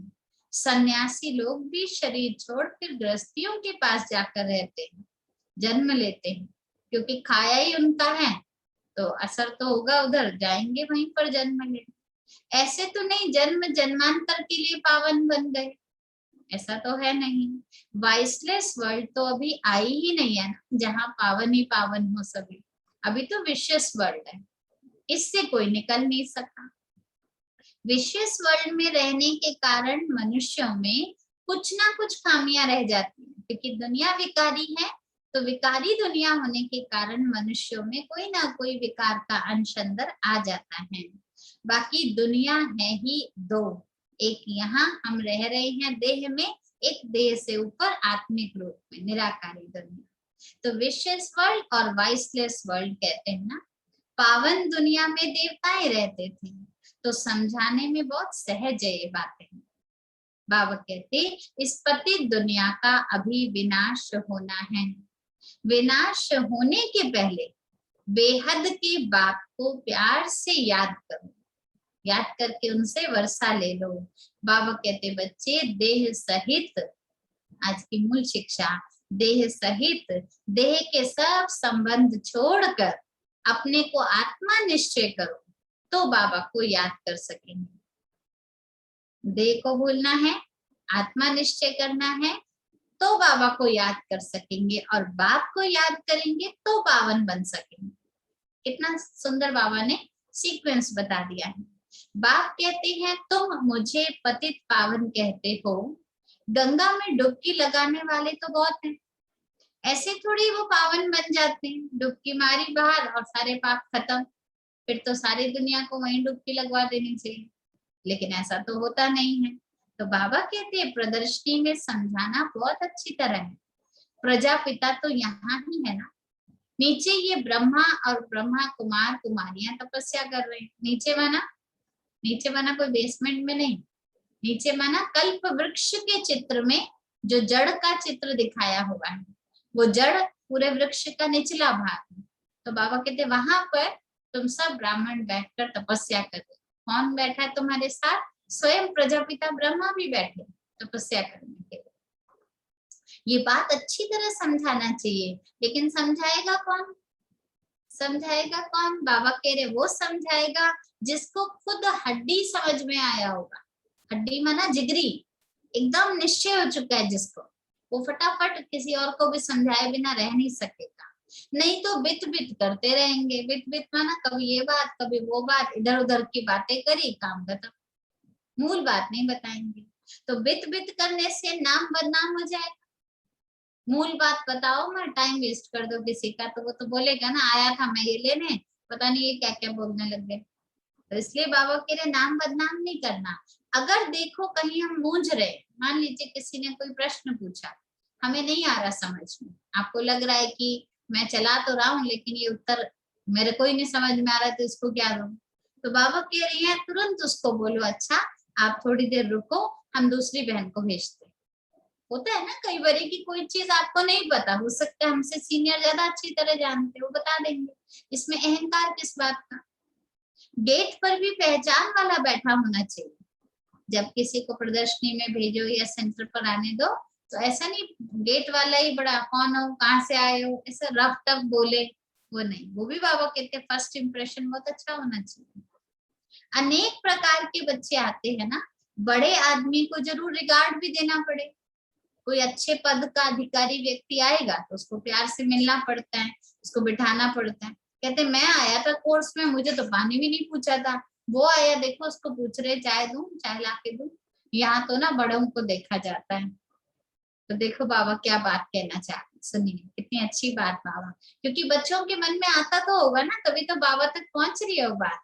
सन्यासी लोग भी शरीर छोड़ फिर गृहस्थियों के पास जाकर रहते हैं, जन्म लेते हैं, क्योंकि खाया ही उनका है तो असर तो होगा, उधर जाएंगे वहीं पर जन्म लेने। ऐसे तो नहीं जन्म जन्मांतर के लिए पावन बन गए, ऐसा तो है नहीं। वाइसलेस वर्ल्ड तो अभी आई ही नहीं है ना, जहाँ पावन ही पावन हो सभी। अभी तो विशेष वर्ल्ड है, इससे कोई निकल नहीं सका। विशेष वर्ल्ड में रहने के कारण मनुष्यों में कुछ ना कुछ खामियां रह जाती हैं, क्योंकि दुनिया विकारी है। तो विकारी दुनिया होने के कारण मनुष्यों में कोई ना कोई विकार का अंश अंदर आ जाता है। बाकी दुनिया है ही दो, एक यहाँ हम रह रहे हैं देह में, एक देह से ऊपर आत्मिक रूप में निराकारी दुनिया। तो विशेष वर्ल्ड और वाइसलेस वर्ल्ड कहते हैं ना। पावन दुनिया में देवताएं रहते थे, तो समझाने में बहुत सहज है ये बातें। बाबा कहते इस पतित दुनिया का अभी विनाश होना है। विनाश होने के पहले बेहद के बाप को प्यार से याद करो, याद करके उनसे वर्षा ले लो। बाबा कहते बच्चे देह सहित, आज की मूल शिक्षा, देह सहित देह के सब संबंध छोड़कर अपने को आत्मा निश्चय करो तो बाबा को याद कर सकेंगे। देह को भूलना है, आत्मा निश्चय करना है तो बाबा को याद कर सकेंगे, और बाप को याद करेंगे तो पावन बन सकेंगे। कितना सुंदर बाबा ने सीक्वेंस बता दिया है। बाप कहते हैं तुम मुझे पतित पावन कहते हो, गंगा में डुबकी लगाने वाले तो बहुत हैं, ऐसे थोड़ी वो पावन बन जाते हैं। डुबकी मारी बाहर और सारे पाप खत्म, फिर तो सारी दुनिया को वहीं डुबकी लगवा देनी चाहिए, लेकिन ऐसा तो होता नहीं है। तो बाबा कहते हैं प्रदर्शनी में समझाना बहुत अच्छी तरह है। प्रजापिता तो यहाँ ही है ना, नीचे ये ब्रह्मा और ब्रह्मा कुमार कुमारियां तपस्या कर रहे हैं। नीचे माना, नीचे माना कोई बेसमेंट में नहीं, नीचे माना कल्प वृक्ष के चित्र में जो जड़ का चित्र दिखाया हुआ है, वो जड़ पूरे वृक्ष का निचला भाग है। तो बाबा कहते वहां पर तुम सब ब्राह्मण बैठकर तपस्या करो। कौन बैठा है तुम्हारे साथ? स्वयं प्रजापिता ब्रह्मा भी बैठे तपस्या करने के लिए। ये बात अच्छी तरह समझाना चाहिए, लेकिन समझाएगा कौन? समझाएगा कौन? बाबा कह रहे वो समझाएगा जिसको खुद हड्डी समझ में आया होगा। हड्डी माना जिगरी, एकदम निश्चय हो चुका है जिसको, वो फटाफट किसी और को भी समझाए बिना रह नहीं सकेगा। नहीं तो बित बित करते रहेंगे। बित बित माना कभी ये बात कभी वो बात, इधर उधर की बातें करी, काम खत्म, मूल बात नहीं बताएंगे। तो बित बित करने से नाम बदनाम हो जाएगा। मूल बात बताओ, मैं टाइम वेस्ट कर दो किसी का तो वो तो बोलेगा ना आया था मैं ये लेने, पता नहीं ये क्या क्या बोलने लग गए। तो इसलिए बाबा कह रहे नाम बदनाम नहीं करना। अगर देखो कहीं हम मूंझ रहे, मान लीजिए किसी ने कोई प्रश्न पूछा, हमें नहीं आ रहा समझ में, आपको लग रहा है कि मैं चला तो रहा हूँ लेकिन ये उत्तर मेरे को ही नहीं समझ में आ रहा है तो इसको क्या दूं, तो बाबा कह रही है तुरंत उसको बोलो अच्छा आप थोड़ी देर रुको, हम दूसरी बहन को भेजते। होता है ना कई बार की कोई चीज आपको नहीं पता, हो सकता है हमसे सीनियर ज्यादा अच्छी तरह जानते, वो बता देंगे। इसमें अहंकार किस बात का? गेट पर भी पहचान वाला बैठा होना चाहिए। जब किसी को प्रदर्शनी में भेजो या सेंटर पर आने दो तो ऐसा नहीं गेट वाला ही बड़ा कौन हो कहाँ से आए हो ऐसा रफ टफ बोले, वो नहीं। वो भी बाबा कहते फर्स्ट इंप्रेशन बहुत अच्छा होना चाहिए। अनेक प्रकार के बच्चे आते हैं ना, बड़े आदमी को जरूर रिगार्ड भी देना पड़े। कोई अच्छे पद का अधिकारी व्यक्ति आएगा तो उसको प्यार से मिलना पड़ता है, उसको बिठाना पड़ता है। कहते मैं आया था कोर्स में, मुझे तो पानी भी नहीं पूछा था, वो आया देखो उसको पूछ रहे चाय दूं, चाय ला के दूं। यहाँ तो ना बड़ों को देखा जाता है। तो देखो बाबा क्या बात कहना चाहते, सुनिए कितनी अच्छी बात बाबा, क्योंकि बच्चों के मन में आता तो होगा ना, तभी तो बाबा तक पहुंच रही है वो बात,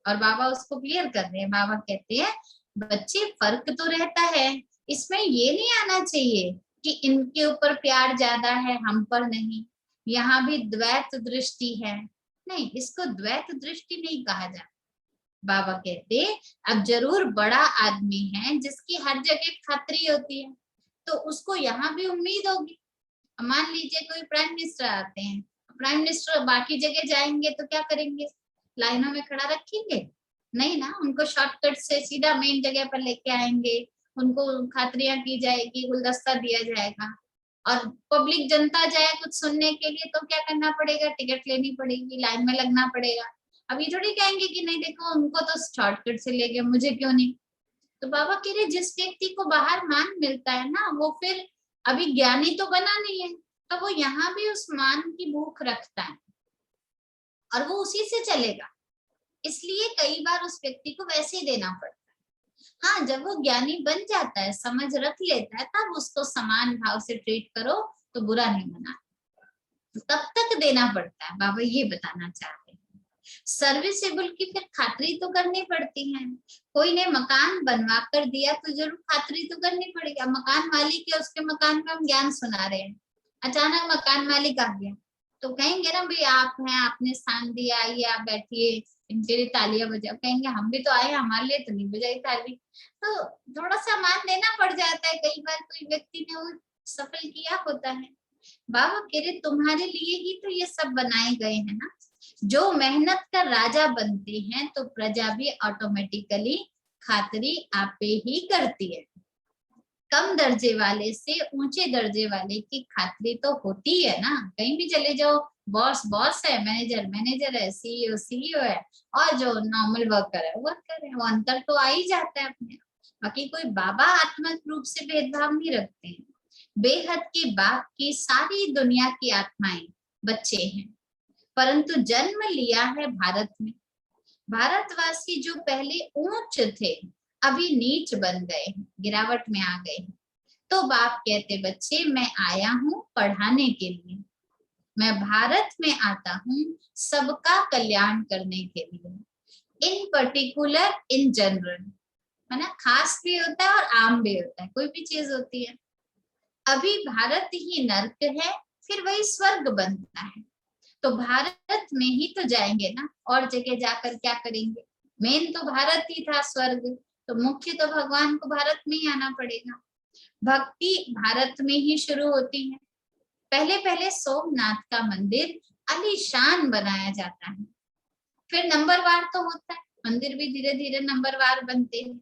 और बाबा उसको क्लियर कर रहे हैं। बाबा कहते हैं बच्चे फर्क तो रहता है, इसमें ये नहीं आना चाहिए कि इनके ऊपर प्यार ज्यादा है, हम पर नहीं। यहाँ भी द्वैत दृष्टि है। नहीं, इसको द्वैत दृष्टि नहीं कहा जाता। बाबा कहते अब जरूर बड़ा आदमी है जिसकी हर जगह खातिरी होती है, तो उसको यहाँ भी उम्मीद होगी। मान लीजिए कोई प्राइम मिनिस्टर आते हैं, प्राइम मिनिस्टर बाकी जगह जाएंगे तो क्या करेंगे, लाइनों में खड़ा रखेंगे? नहीं ना, उनको शॉर्टकट से सीधा मेन जगह पर लेके आएंगे, उनको खातिरियां की जाएगी, गुलदस्ता दिया जाएगा। और पब्लिक जनता जाए कुछ सुनने के लिए तो क्या करना पड़ेगा, टिकट लेनी पड़ेगी, लाइन में लगना पड़ेगा। अब ये थोड़ी कहेंगे कि नहीं देखो उनको तो शॉर्टकट से ले गए, मुझे क्यों नहीं। तो बाबा कह रहे जिस व्यक्ति को बाहर मान मिलता है ना, वो फिर अभी ज्ञानी तो बना नहीं है, तो वो यहाँ भी उस मान की भूख रखता है और वो उसी से चलेगा। इसलिए कई बार उस व्यक्ति को वैसे ही देना पड़ता है। हाँ, जब वो ज्ञानी बन जाता है, समझ रख लेता है, तब उसको समान भाव से ट्रीट करो तो बुरा नहीं मना, तब तक देना पड़ता है। बाबा ये बताना चाहते हैं सर्विसेबल की फिर खातिरी तो करनी पड़ती है। कोई ने मकान बनवा कर दिया तो जरूर खातिरी तो करनी पड़ेगी। मकान मालिक है, उसके मकान में हम ज्ञान सुना रहे हैं, अचानक मकान मालिक आ गया तो कहेंगे ना भाई आप हैं, आपने स्थान दिया, आइए आप बैठिए, इनके लिए तालियां बजाओ। कहेंगे हम भी तो आए, हमारे लिए तो नहीं बजाई ताली। तो थोड़ा सा मान देना पड़ जाता है। कई बार कोई व्यक्ति ने वो सफल किया होता है। बाबा कह रहे तुम्हारे लिए ही तो ये सब बनाए गए हैं ना। जो मेहनत का राजा बनते हैं तो प्रजा भी ऑटोमेटिकली खातिरी आपे ही करती है। कम दर्जे वाले से ऊंचे दर्जे वाले की खातिरी तो होती है ना। कहीं भी चले जाओ, बॉस बॉस है, मैनेजर मैनेजर है, सीईओ सीईओ है, और जो नॉर्मल वर्कर है वर्कर है। वो अंतर तो आ ही जाता है अपने। बाकी कोई बाबा आत्मिक रूप से भेदभाव नहीं रखते हैं। बेहद के बाप की सारी दुनिया की आत्माएं बच्चे हैं, परंतु जन्म लिया है भारत में। भारतवासी जो पहले ऊंच थे अभी नीच बन गए, गिरावट में आ गए। तो बाप कहते बच्चे मैं आया हूँ पढ़ाने के लिए, मैं भारत में आता हूँ सबका कल्याण करने के लिए। इन पर्टिकुलर इन जनरल, है ना, खास भी होता है और आम भी होता है, कोई भी चीज होती है। अभी भारत ही नर्क है, फिर वही स्वर्ग बनता है। तो भारत में ही तो जाएंगे ना, और जगह जाकर क्या करेंगे। मेन तो भारत ही था स्वर्ग, तो मुख्य तो भगवान को भारत में ही आना पड़ेगा। भक्ति भारत में ही शुरू होती है। पहले पहले सोमनाथ का मंदिर आलीशान बनाया जाता है, फिर नंबरवार तो होता है, मंदिर भी धीरे धीरे नंबरवार बनते हैं।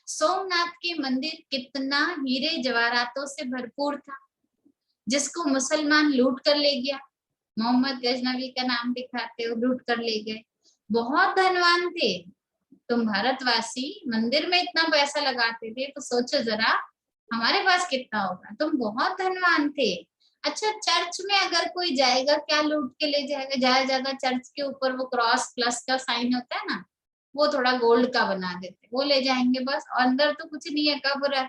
सोमनाथ के मंदिर कितना हीरे जवाहरातों से भरपूर था, जिसको मुसलमान लूट कर ले गया। मोहम्मद गजनवी का नाम दिखाते हो, लूट कर ले गए। बहुत धनवान थे। तुम भारतवासी मंदिर में इतना पैसा लगाते थे तो सोचो जरा हमारे पास कितना होगा। तुम बहुत धनवान थे। अच्छा, चर्च में अगर कोई जाएगा क्या लूट के ले जाएगा? ज्यादा ज्यादा चर्च के ऊपर वो क्रॉस प्लस का साइन होता है ना, वो थोड़ा गोल्ड का बना देते, वो ले जाएंगे बस। और अंदर तो कुछ नहीं है, कब्र है,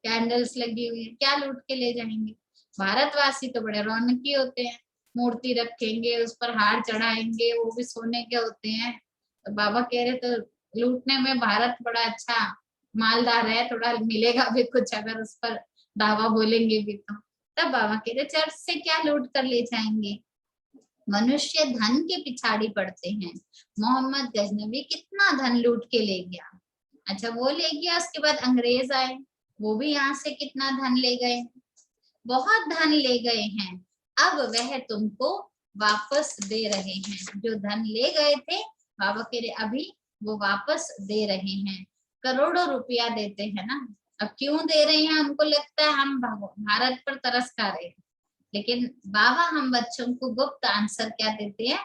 कैंडल्स लगी हुई है, क्या लूट के ले जाएंगे। भारतवासी तो बड़े रौनकी होते हैं, मूर्ति रखेंगे, उस पर हार चढ़ाएंगे, वो भी सोने के होते हैं। तो बाबा कह रहे तो लूटने में भारत बड़ा अच्छा मालदार है, थोड़ा मिलेगा भी कुछ अगर उस पर दावा बोलेंगे भी तो। तब बाबा कह रहे चर्च से क्या लूट कर ले जाएंगे। मनुष्य धन के पिछाड़ी पड़ते हैं। मोहम्मद गजनवी कितना धन लूट के ले गया। अच्छा, वो ले गया, उसके बाद अंग्रेज आए, वो भी यहाँ से कितना धन ले गए, बहुत धन ले गए हैं। अब वह तुमको वापस दे रहे हैं। जो धन ले गए थे बाबा कह रहे अभी वो वापस दे रहे हैं। करोड़ों रुपया देते हैं ना। अब क्यों दे रहे हैं? हमको लगता है हम भारत पर तरस खा रहे हैं, लेकिन बाबा हम बच्चों को गुप्त आंसर क्या देते हैं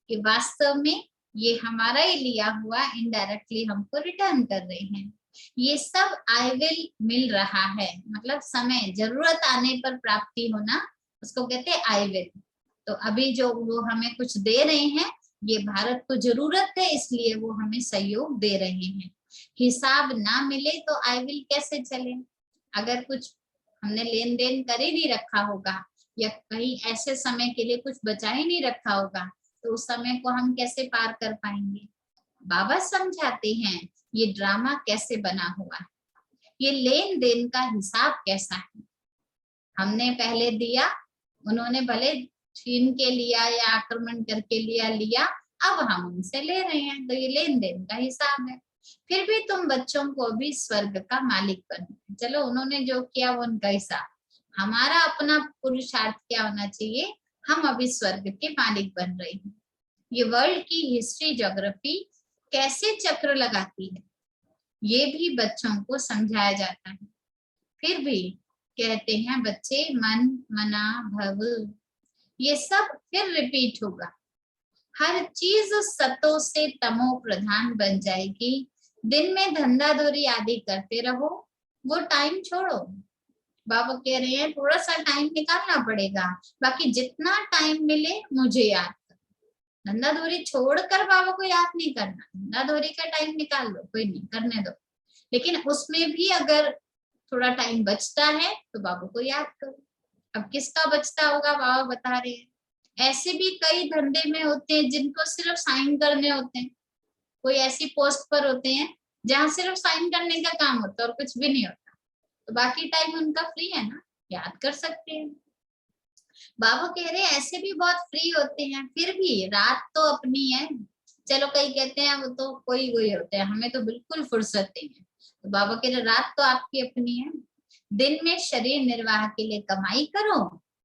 कि वास्तव में ये हमारा ही लिया हुआ इनडायरेक्टली हमको रिटर्न कर रहे हैं। ये सब आई विल मिल रहा है, मतलब समय जरूरत आने पर प्राप्ति होना, उसको कहते हैं आई विल। तो अभी जो वो हमें कुछ दे रहे हैं, ये भारत को जरूरत है इसलिए वो हमें सहयोग दे रहे हैं। हिसाब ना मिले तो आई विल कैसे चले? अगर कुछ हमने लेन देन कर ही नहीं रखा होगा या कहीं ऐसे समय के लिए कुछ बचा ही नहीं रखा होगा, तो उस समय को हम कैसे पार कर पाएंगे? बाबा समझाते हैं ये ड्रामा कैसे बना हुआ है, ये लेन देन का हिसाब कैसा है। हमने पहले दिया, उन्होंने भले छीन के लिया या आक्रमण करके लिया, अब हम उनसे ले रहे हैं, तो ये लेन देन का हिसाब है। फिर भी तुम बच्चों को भी स्वर्ग का मालिक बनो। चलो उन्होंने जो किया वो उनका हिसाब, हमारा अपना पुरुषार्थ क्या होना चाहिए, हम अभी स्वर्ग के मालिक बन रहे हैं। ये वर्ल्ड की हिस्ट्री ज्योग्राफी कैसे चक्र लगाती है ये भी बच्चों को समझाया जाता है। फिर भी कहते हैं बच्चे मन मना भव, ये सब फिर रिपीट होगा। हर चीज सतो से तमो प्रधान बन जाएगी। दिन में धंधा धोरी आदि करते रहो, वो टाइम छोड़ो। बाबा कह रहे हैं थोड़ा सा टाइम निकालना पड़ेगा, बाकी जितना टाइम मिले मुझे याद करो। धंधा धोरी छोड़कर बाबा को याद नहीं करना, धंधा धोरी का टाइम निकाल लो, कोई नहीं, करने दो, लेकिन उसमें भी अगर थोड़ा टाइम बचता है तो बाबा को याद करो। अब किसका बचता होगा बाबा बता रहे हैं। ऐसे भी कई धंधे में होते हैं जिनको सिर्फ साइन करने होते हैं, कोई ऐसी पोस्ट पर होते हैं जहां सिर्फ साइन करने का काम होता है और कुछ भी नहीं होता, तो बाकी टाइम उनका फ्री है ना, याद कर सकते हैं। बाबा कह रहे हैं ऐसे भी बहुत फ्री होते हैं, फिर भी रात तो अपनी है। चलो कई कहते हैं वो तो कोई कोई होते हैं, हमें तो बिल्कुल फुर्सत नहीं है, तो बाबा कह रहे रात तो आपकी अपनी है। दिन में शरीर निर्वाह के लिए कमाई करो,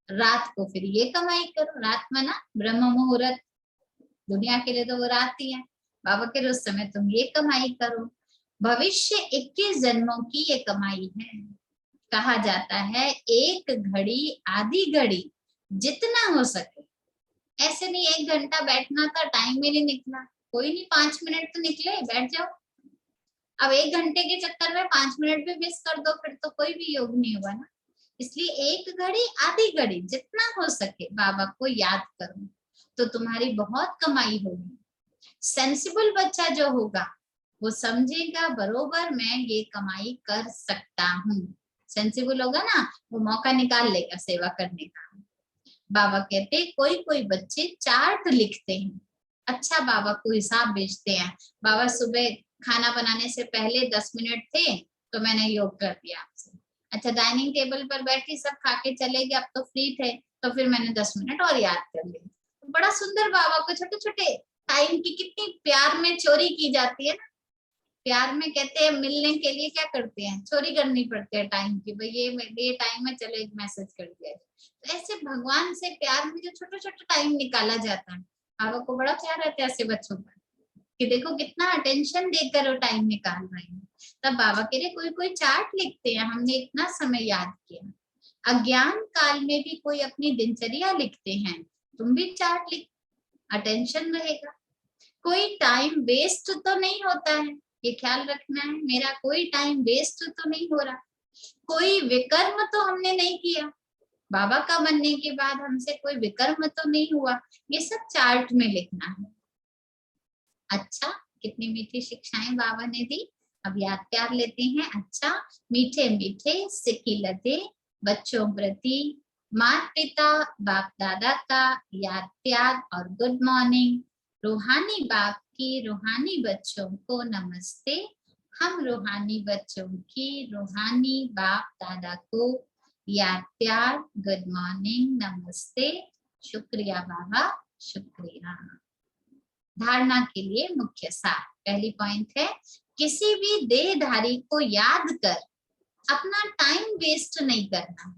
रात को फिर ये कमाई करो। रात में ना ब्रह्म मुहूर्त, दुनिया के लिए तो वो रात ही है। बाबा के उस समय तुम ये कमाई करो। भविष्य 21 जन्मों की ये कमाई है। कहा जाता है एक घड़ी आधी घड़ी, जितना हो सके। ऐसे नहीं 1 घंटा बैठना था, टाइम ही नहीं निकला, कोई नहीं 5 मिनट तो निकले, बैठ जाओ। अब 1 घंटे के चक्कर में 5 मिनट भी मिस कर दो फिर तो कोई भी योग नहीं हुआ ना। इसलिए एक घड़ी आधी घड़ी जितना हो सके बाबा को याद करो, तो तुम्हारी बहुत कमाई होगी। सेंसिबल बच्चा जो होगा वो समझेगा बरोबर मैं ये कमाई कर सकता हूँ। सेंसिबल होगा ना, वो मौका निकाल लेगा सेवा करने का। बाबा कहते कोई कोई बच्चे चार्ट लिखते हैं, अच्छा बाबा को हिसाब भेजते हैं। बाबा सुबह खाना बनाने से पहले 10 मिनट थे तो मैंने योग कर दिया आपसे। अच्छा डाइनिंग टेबल पर बैठी सब खा के चले गए, अब तो फ्री थे तो फिर मैंने 10 मिनट और याद कर लिया। तो बड़ा सुंदर बाबा को छोटे छोटे टाइम की कितनी प्यार में चोरी की जाती है ना। प्यार में कहते हैं मिलने के लिए क्या करते हैं, चोरी करनी पड़ती है टाइम की, भाई ये टाइम है चलो एक मैसेज कर दिया। तो ऐसे भगवान से प्यार में जो छोटा छोटा टाइम निकाला जाता है, बाबा को बड़ा प्यार रहता है ऐसे बच्चों पर कि देखो कितना अटेंशन देकर वो टाइम निकाल रहे हैं। तब बाबा कह रहे कोई कोई चार्ट लिखते हैं, हमने इतना समय याद किया। अज्ञान काल में भी कोई अपनी दिनचर्या लिखते हैं, तुम भी चार्ट लिख, अटेंशन रहेगा। कोई टाइम वेस्ट तो नहीं होता है, ये ख्याल रखना है, मेरा कोई टाइम वेस्ट तो नहीं हो रहा। कोई विकर्म तो हमने नहीं किया, बाबा का बनने के बाद हमसे कोई विकर्म तो नहीं हुआ, ये सब चार्ट में लिखना है। अच्छा कितनी मीठी शिक्षाएं बाबा ने दी, अब याद कर लेते हैं। अच्छा मीठे मीठे सिकिलते बच्चों प्रति माता पिता बाप दादा का याद त्याग और गुड मॉर्निंग। रूहानी बाप की रूहानी बच्चों को नमस्ते। हम रूहानी बच्चों की रूहानी बाप दादा को याद प्यार गुड मॉर्निंग नमस्ते। शुक्रिया बाबा शुक्रिया। धारणा के लिए मुख्य सार, पहली पॉइंट है किसी भी देहधारी को याद कर अपना टाइम वेस्ट नहीं करना।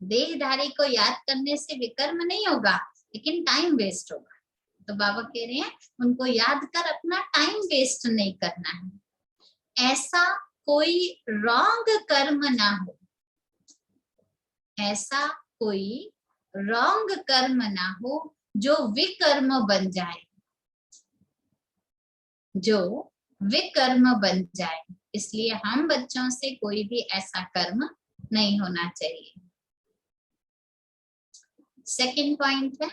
देहधारी को याद करने से विकर्म नहीं होगा लेकिन टाइम वेस्ट होगा। तो बाबा कह रहे हैं उनको याद कर अपना टाइम वेस्ट नहीं करना है। ऐसा कोई रॉन्ग कर्म ना हो, ऐसा कोई रॉन्ग कर्म ना हो जो विकर्म बन जाए, जो विकर्म बन जाए। इसलिए हम बच्चों से कोई भी ऐसा कर्म नहीं होना चाहिए। सेकंड पॉइंट है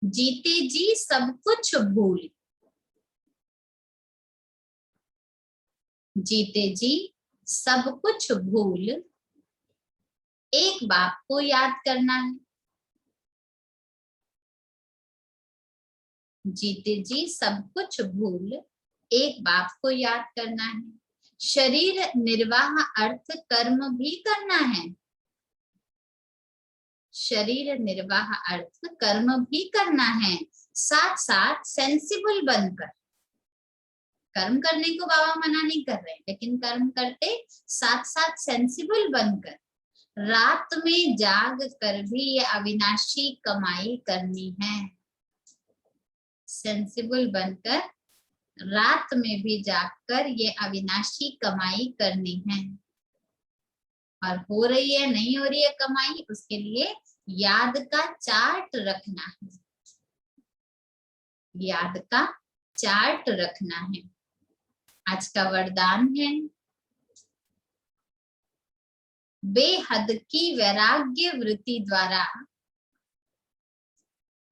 जीते जी सब कुछ भूल। जीते जी सब कुछ भूल एक बाप को याद करना है। जीते जी सब कुछ भूल एक बाप को याद करना है। शरीर निर्वाह अर्थ कर्म भी करना है। शरीर निर्वाह अर्थ कर्म भी करना है, साथ साथ सेंसिबल बनकर। कर्म करने को बाबा मना नहीं कर रहे, लेकिन कर्म करते साथ साथ सेंसिबल बनकर रात में जाग कर भी ये अविनाशी कमाई करनी है। सेंसिबल बनकर रात में भी जागकर ये अविनाशी कमाई करनी है। और हो रही है नहीं हो रही है कमाई, उसके लिए याद का चार्ट रखना है। याद का चार्ट रखना है। आज का वरदान है बेहद की वैराग्य वृत्ति द्वारा,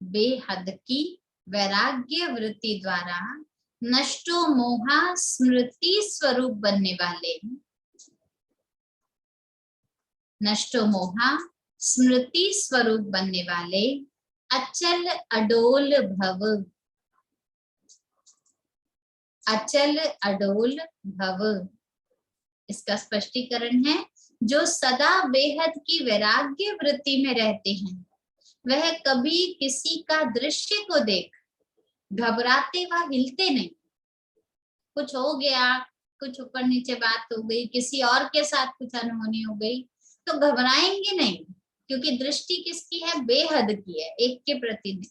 बेहद की वैराग्य वृत्ति द्वारा नष्टो मोहा स्मृति स्वरूप बनने वाले, नष्टो मोहा स्मृति स्वरूप बनने वाले अचल अडोल भव, अचल अडोल भव। इसका स्पष्टीकरण है जो सदा बेहद की वैराग्य वृत्ति में रहते हैं, वह कभी किसी का दृश्य को देख घबराते व हिलते नहीं। कुछ हो गया, कुछ ऊपर नीचे बात हो गई, किसी और के साथ कुछ अनहोनी हो गई, तो घबराएंगे नहीं, क्योंकि दृष्टि किसकी है? बेहद की है, एक के प्रति नहीं।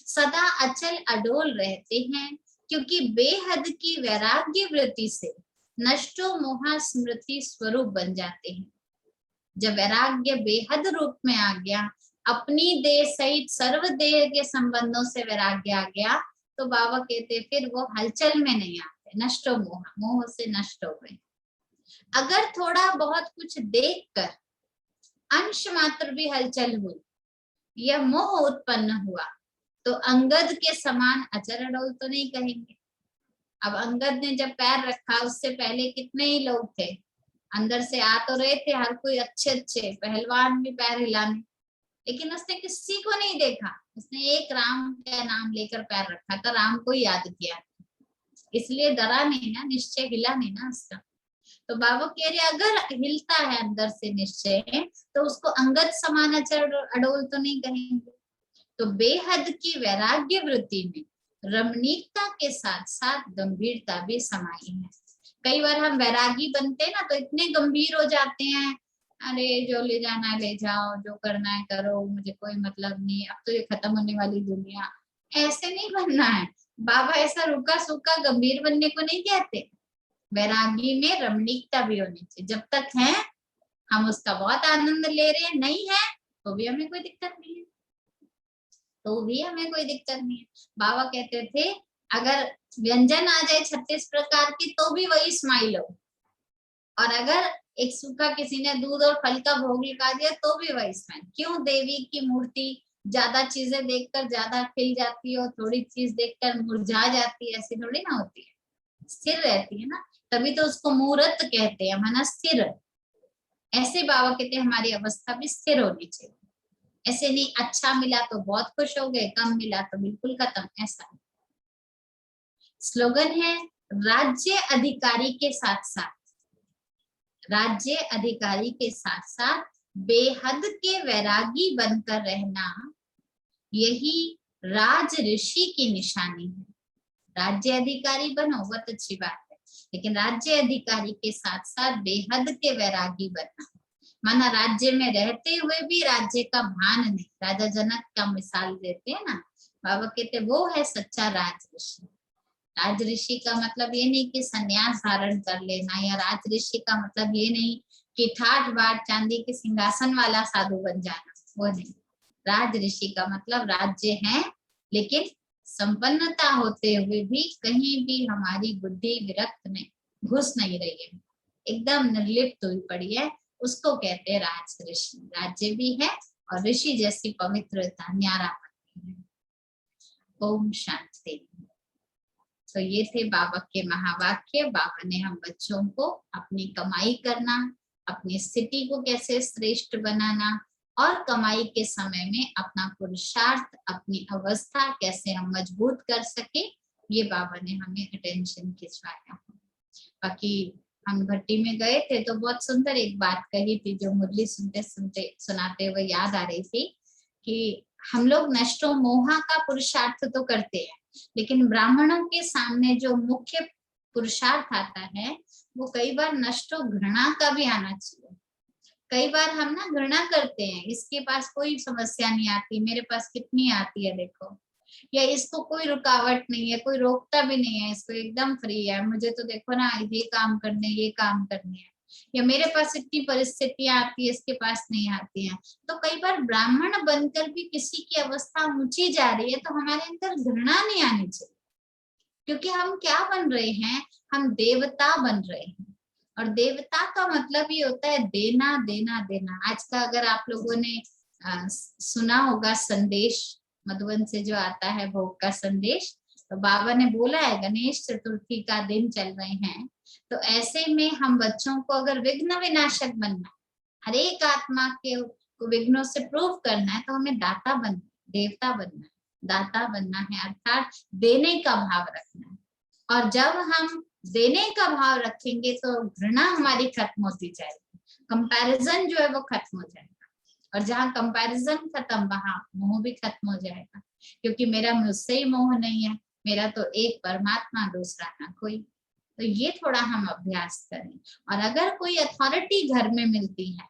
सदा अचल अडोल रहते हैं, क्योंकि बेहद की वैराग्य वृत्ति से नष्टो मोहा स्मृति स्वरूप बन जाते हैं। जब वैराग्य बेहद रूप में आ गया, अपनी देह सहित सर्व देह के संबंधों से वैराग्य आ गया, तो बाबा कहते फिर वो हलचल में नहीं आते, नष्टो मोह, मोह से नष्ट हो गए। अगर थोड़ा बहुत कुछ देखकर अंश मात्र भी हलचल हुई या मोह उत्पन्न हुआ, तो अंगद के समान अचल अडोल तो नहीं कहेंगे। अब अंगद ने जब पैर रखा, उससे पहले कितने ही लोग थे, अंदर से आ तो रहे थे हर कोई, अच्छे अच्छे पहलवान भी पैर हिलाने, लेकिन उसने किसी को नहीं देखा। उसने एक राम का नाम लेकर पैर रखा था, राम को याद किया, इसलिए डरा नहीं ना, निश्चय हिला नहीं ना उसका। तो बाबा कह रहे अगर हिलता है अंदर से निश्चय, तो उसको अंगद समान अचल अडोल तो नहीं कहेंगे। तो बेहद की वैराग्य वृत्ति में रमणीकता के साथ साथ गंभीरता भी समाई है। कई बार हम वैरागी बनते हैं ना, तो इतने गंभीर हो जाते हैं, अरे जो ले जाना है ले जाओ, जो करना है करो, मुझे कोई मतलब नहीं, अब तो ये खत्म होने वाली दुनिया। ऐसे नहीं बनना है। बाबा ऐसा रुका सूखा गंभीर बनने को नहीं कहते। वैरागी में रमणीकता भी होनी चाहिए। जब तक है हम उसका बहुत आनंद ले रहे हैं, नहीं है तो भी हमें कोई दिक्कत नहीं है, तो भी हमें कोई दिक्कत नहीं है। बाबा कहते थे अगर व्यंजन आ जाए 36 प्रकार की तो भी वही स्माइल हो, और अगर एक सूखा किसी ने दूध और फल का भोग लगा दिया तो भी वही स्माइल। क्यों? देवी की मूर्ति ज्यादा चीजें देखकर ज्यादा खिल जाती है और थोड़ी चीज देखकर मुरझा जाती है, ऐसी थोड़ी ना होती है, स्थिर रहती है ना, तभी तो उसको मूर्त कहते हैं, माना स्थिर। ऐसे बाबा कहते हैं हमारी अवस्था भी स्थिर होनी चाहिए। ऐसे नहीं अच्छा मिला तो बहुत खुश हो गए, कम मिला तो बिल्कुल खत्म, ऐसा। स्लोगन है राज्य अधिकारी के साथ साथ, राज्य अधिकारी के साथ साथ बेहद के वैरागी बनकर रहना, यही राज ऋषि की निशानी है। राज्य अधिकारी बनो बहुत अच्छी बात है, लेकिन राज्य अधिकारी के साथ साथ बेहद के वैरागी बनना, माना राज्य में रहते हुए भी राज्य का भान नहीं। राजा जनक का मिसाल देते हैं ना, बाबा कहते वो है सच्चा राज ऋषि। राज ऋषि का मतलब ये नहीं कि संन्यास धारण कर लेना, या राज ऋषि का मतलब ये नहीं कि ठाठ बाट चांदी के सिंहासन वाला साधु बन जाना, वो नहीं। राज ऋषि का मतलब राज्य है, लेकिन संपन्नता होते हुए भी कहीं भी हमारी बुद्धि विरक्त में घुस नहीं रही है, एकदम निर्लिप्त हुई पड़ी है, उसको कहते हैं राज ऋषि। राज्य भी है और ऋषि जैसी पवित्रता न्यारा है। ओम शांति। तो ये थे बाबा के महावाक्य। बाबा ने हम बच्चों को अपनी कमाई करना, अपनी स्थिति को कैसे श्रेष्ठ बनाना, और कमाई के समय में अपना पुरुषार्थ, अपनी अवस्था कैसे हम मजबूत कर सके, ये बाबा ने हमें अटेंशन खिंचवाया। बाकी हम भट्टी में गए थे तो बहुत सुंदर एक बात कही थी जो मुरली सुनते सुनते सुनाते हुए याद आ रही थी कि हम लोग नष्टो मोहा का पुरुषार्थ तो करते हैं, लेकिन ब्राह्मणों के सामने जो मुख्य पुरुषार्थ आता है वो कई बार नष्टो घृणा का भी आना चाहिए। कई बार हम ना घृणा करते हैं, इसके पास कोई समस्या नहीं आती, मेरे पास कितनी आती है देखो, या इसको कोई रुकावट नहीं है, कोई रोकता भी नहीं है, इसको एकदम फ्री है, मुझे तो देखो ना ये काम करने ये काम करने हैं, या मेरे पास इतनी परिस्थितियां आती है इसके पास नहीं आती हैं। तो कई बार ब्राह्मण बनकर भी किसी की अवस्था ऊंची जा रही है तो हमारे अंदर घृणा नहीं आनी चाहिए, क्योंकि हम क्या बन रहे हैं, हम देवता बन रहे हैं। और देवता का मतलब ये होता है देना देना देना। आज का अगर आप लोगों ने सुना होगा संदेश, मधुबन से जो आता है भोग का संदेश, तो बाबा ने बोला है गणेश चतुर्थी का दिन चल रहे हैं, तो ऐसे में हम बच्चों को अगर विघ्न विनाशक बनना, हर एक आत्मा के को विघ्नों से प्रूव करना है, तो हमें दाता बनना, देवता बनना है, दाता बनना है, अर्थात देने का भाव रखना है। और जब हम देने का भाव रखेंगे तो घृणा हमारी खत्म होती जाएगी, कंपैरिजन जो है वो खत्म हो जाएगा, और जहाँ कंपैरिजन खत्म वहां मोह भी खत्म हो जाएगा, क्योंकि मेरा मुझसे ही मोह नहीं है, मेरा तो एक परमात्मा, दूसरा ना कोई। तो ये थोड़ा हम अभ्यास करें। और अगर कोई अथॉरिटी घर में मिलती है,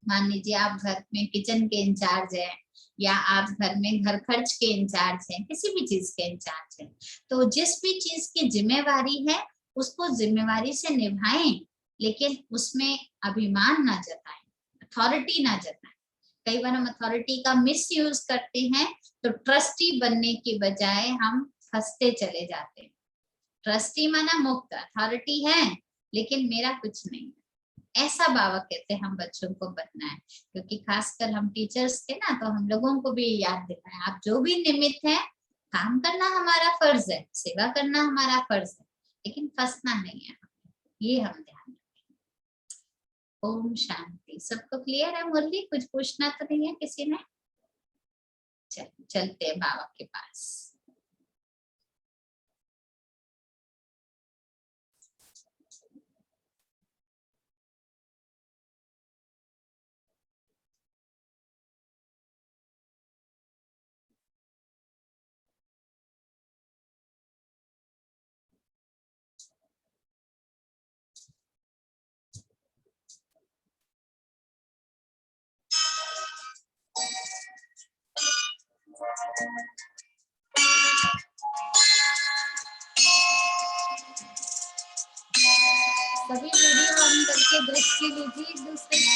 मान लीजिए आप घर में किचन के इंचार्ज हैं, या आप घर में घर खर्च के इंचार्ज हैं, किसी भी चीज के इंचार्ज हैं, तो जिस भी चीज की जिम्मेवारी है उसको जिम्मेवारी से निभाएं, लेकिन उसमें अभिमान ना जताएं, अथॉरिटी ना जताएं। कई बार हम अथॉरिटी का मिस यूज करते हैं, तो ट्रस्टी बनने की बजाय हम फंसते चले जाते हैं। ट्रस्टी माना मुक्त, अथॉरिटी है लेकिन मेरा कुछ नहीं, ऐसा बाबा कहते हैं हम बच्चों को बनना है। क्योंकि खासकर हम टीचर्स थे ना, तो हम लोगों को भी याद दिलाएं, आप जो भी निमित्त है, काम करना हमारा फर्ज है, सेवा करना हमारा फर्ज है, लेकिन फंसना नहीं है, ये हम ध्यान रखें। ओम शांति। सबको क्लियर है? मुरली कुछ पूछना तो नहीं है किसी ने? चलते हैं बाबा के पास। सभी वीडियो ऑन करके दृष्टि लीजिए एक दूसरे की।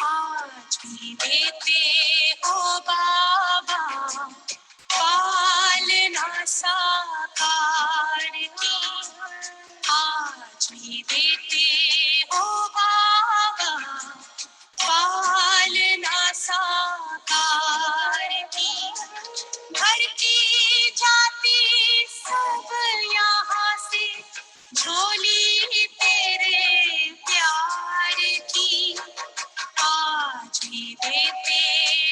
आज भी देते हो बाबा पालना साकार की, आज भी देते हो बाबा पालना साकार की। घर की जाति सब यहाँ से झोली तेरे प्यार की, आज भी देते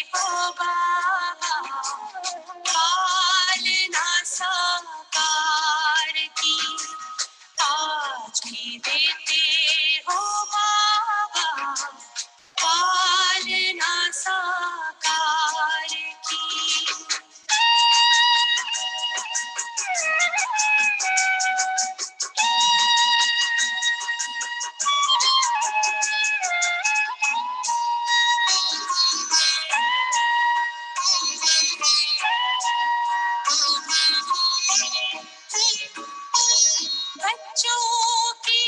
हो बाबा पालना साकार की, आज भी देते हो बाबा पालना साकार की। बच्चों के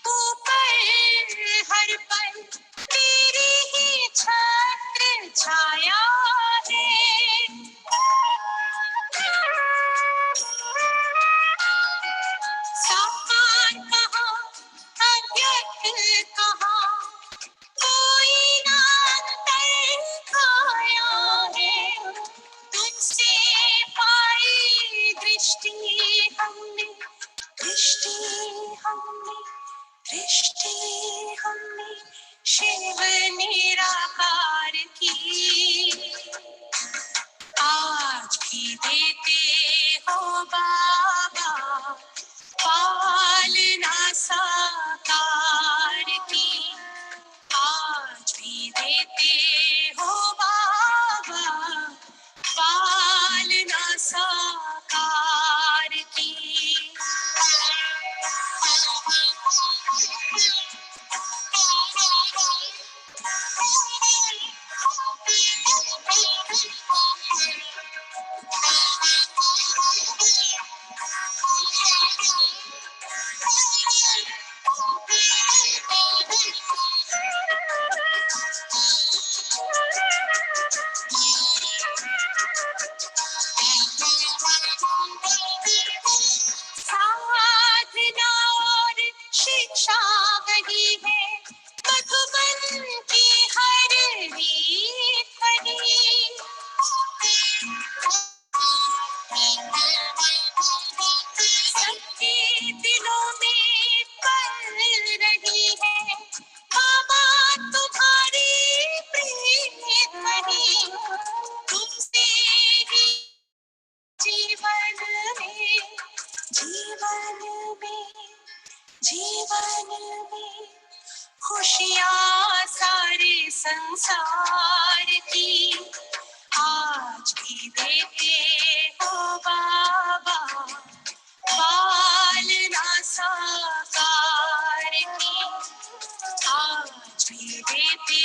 ऊपर हर पल तेरी ही छत्र छाया है, साकार कहाँ अव्यक्त कहाँ कोई ना अंतर खाया है, तुझसे पाई साधना और शिक्षा वही है, मधुबन की हर रीत वही। सबके दिलों में पल रही है, बाबा तुम्हारी प्रीत वही। तुमसे ही जीवन में, जीवन में, जीवन में खुशियाँ सारे संसार की आज भी देते हो बाबा, पालना साकार की आज भी देते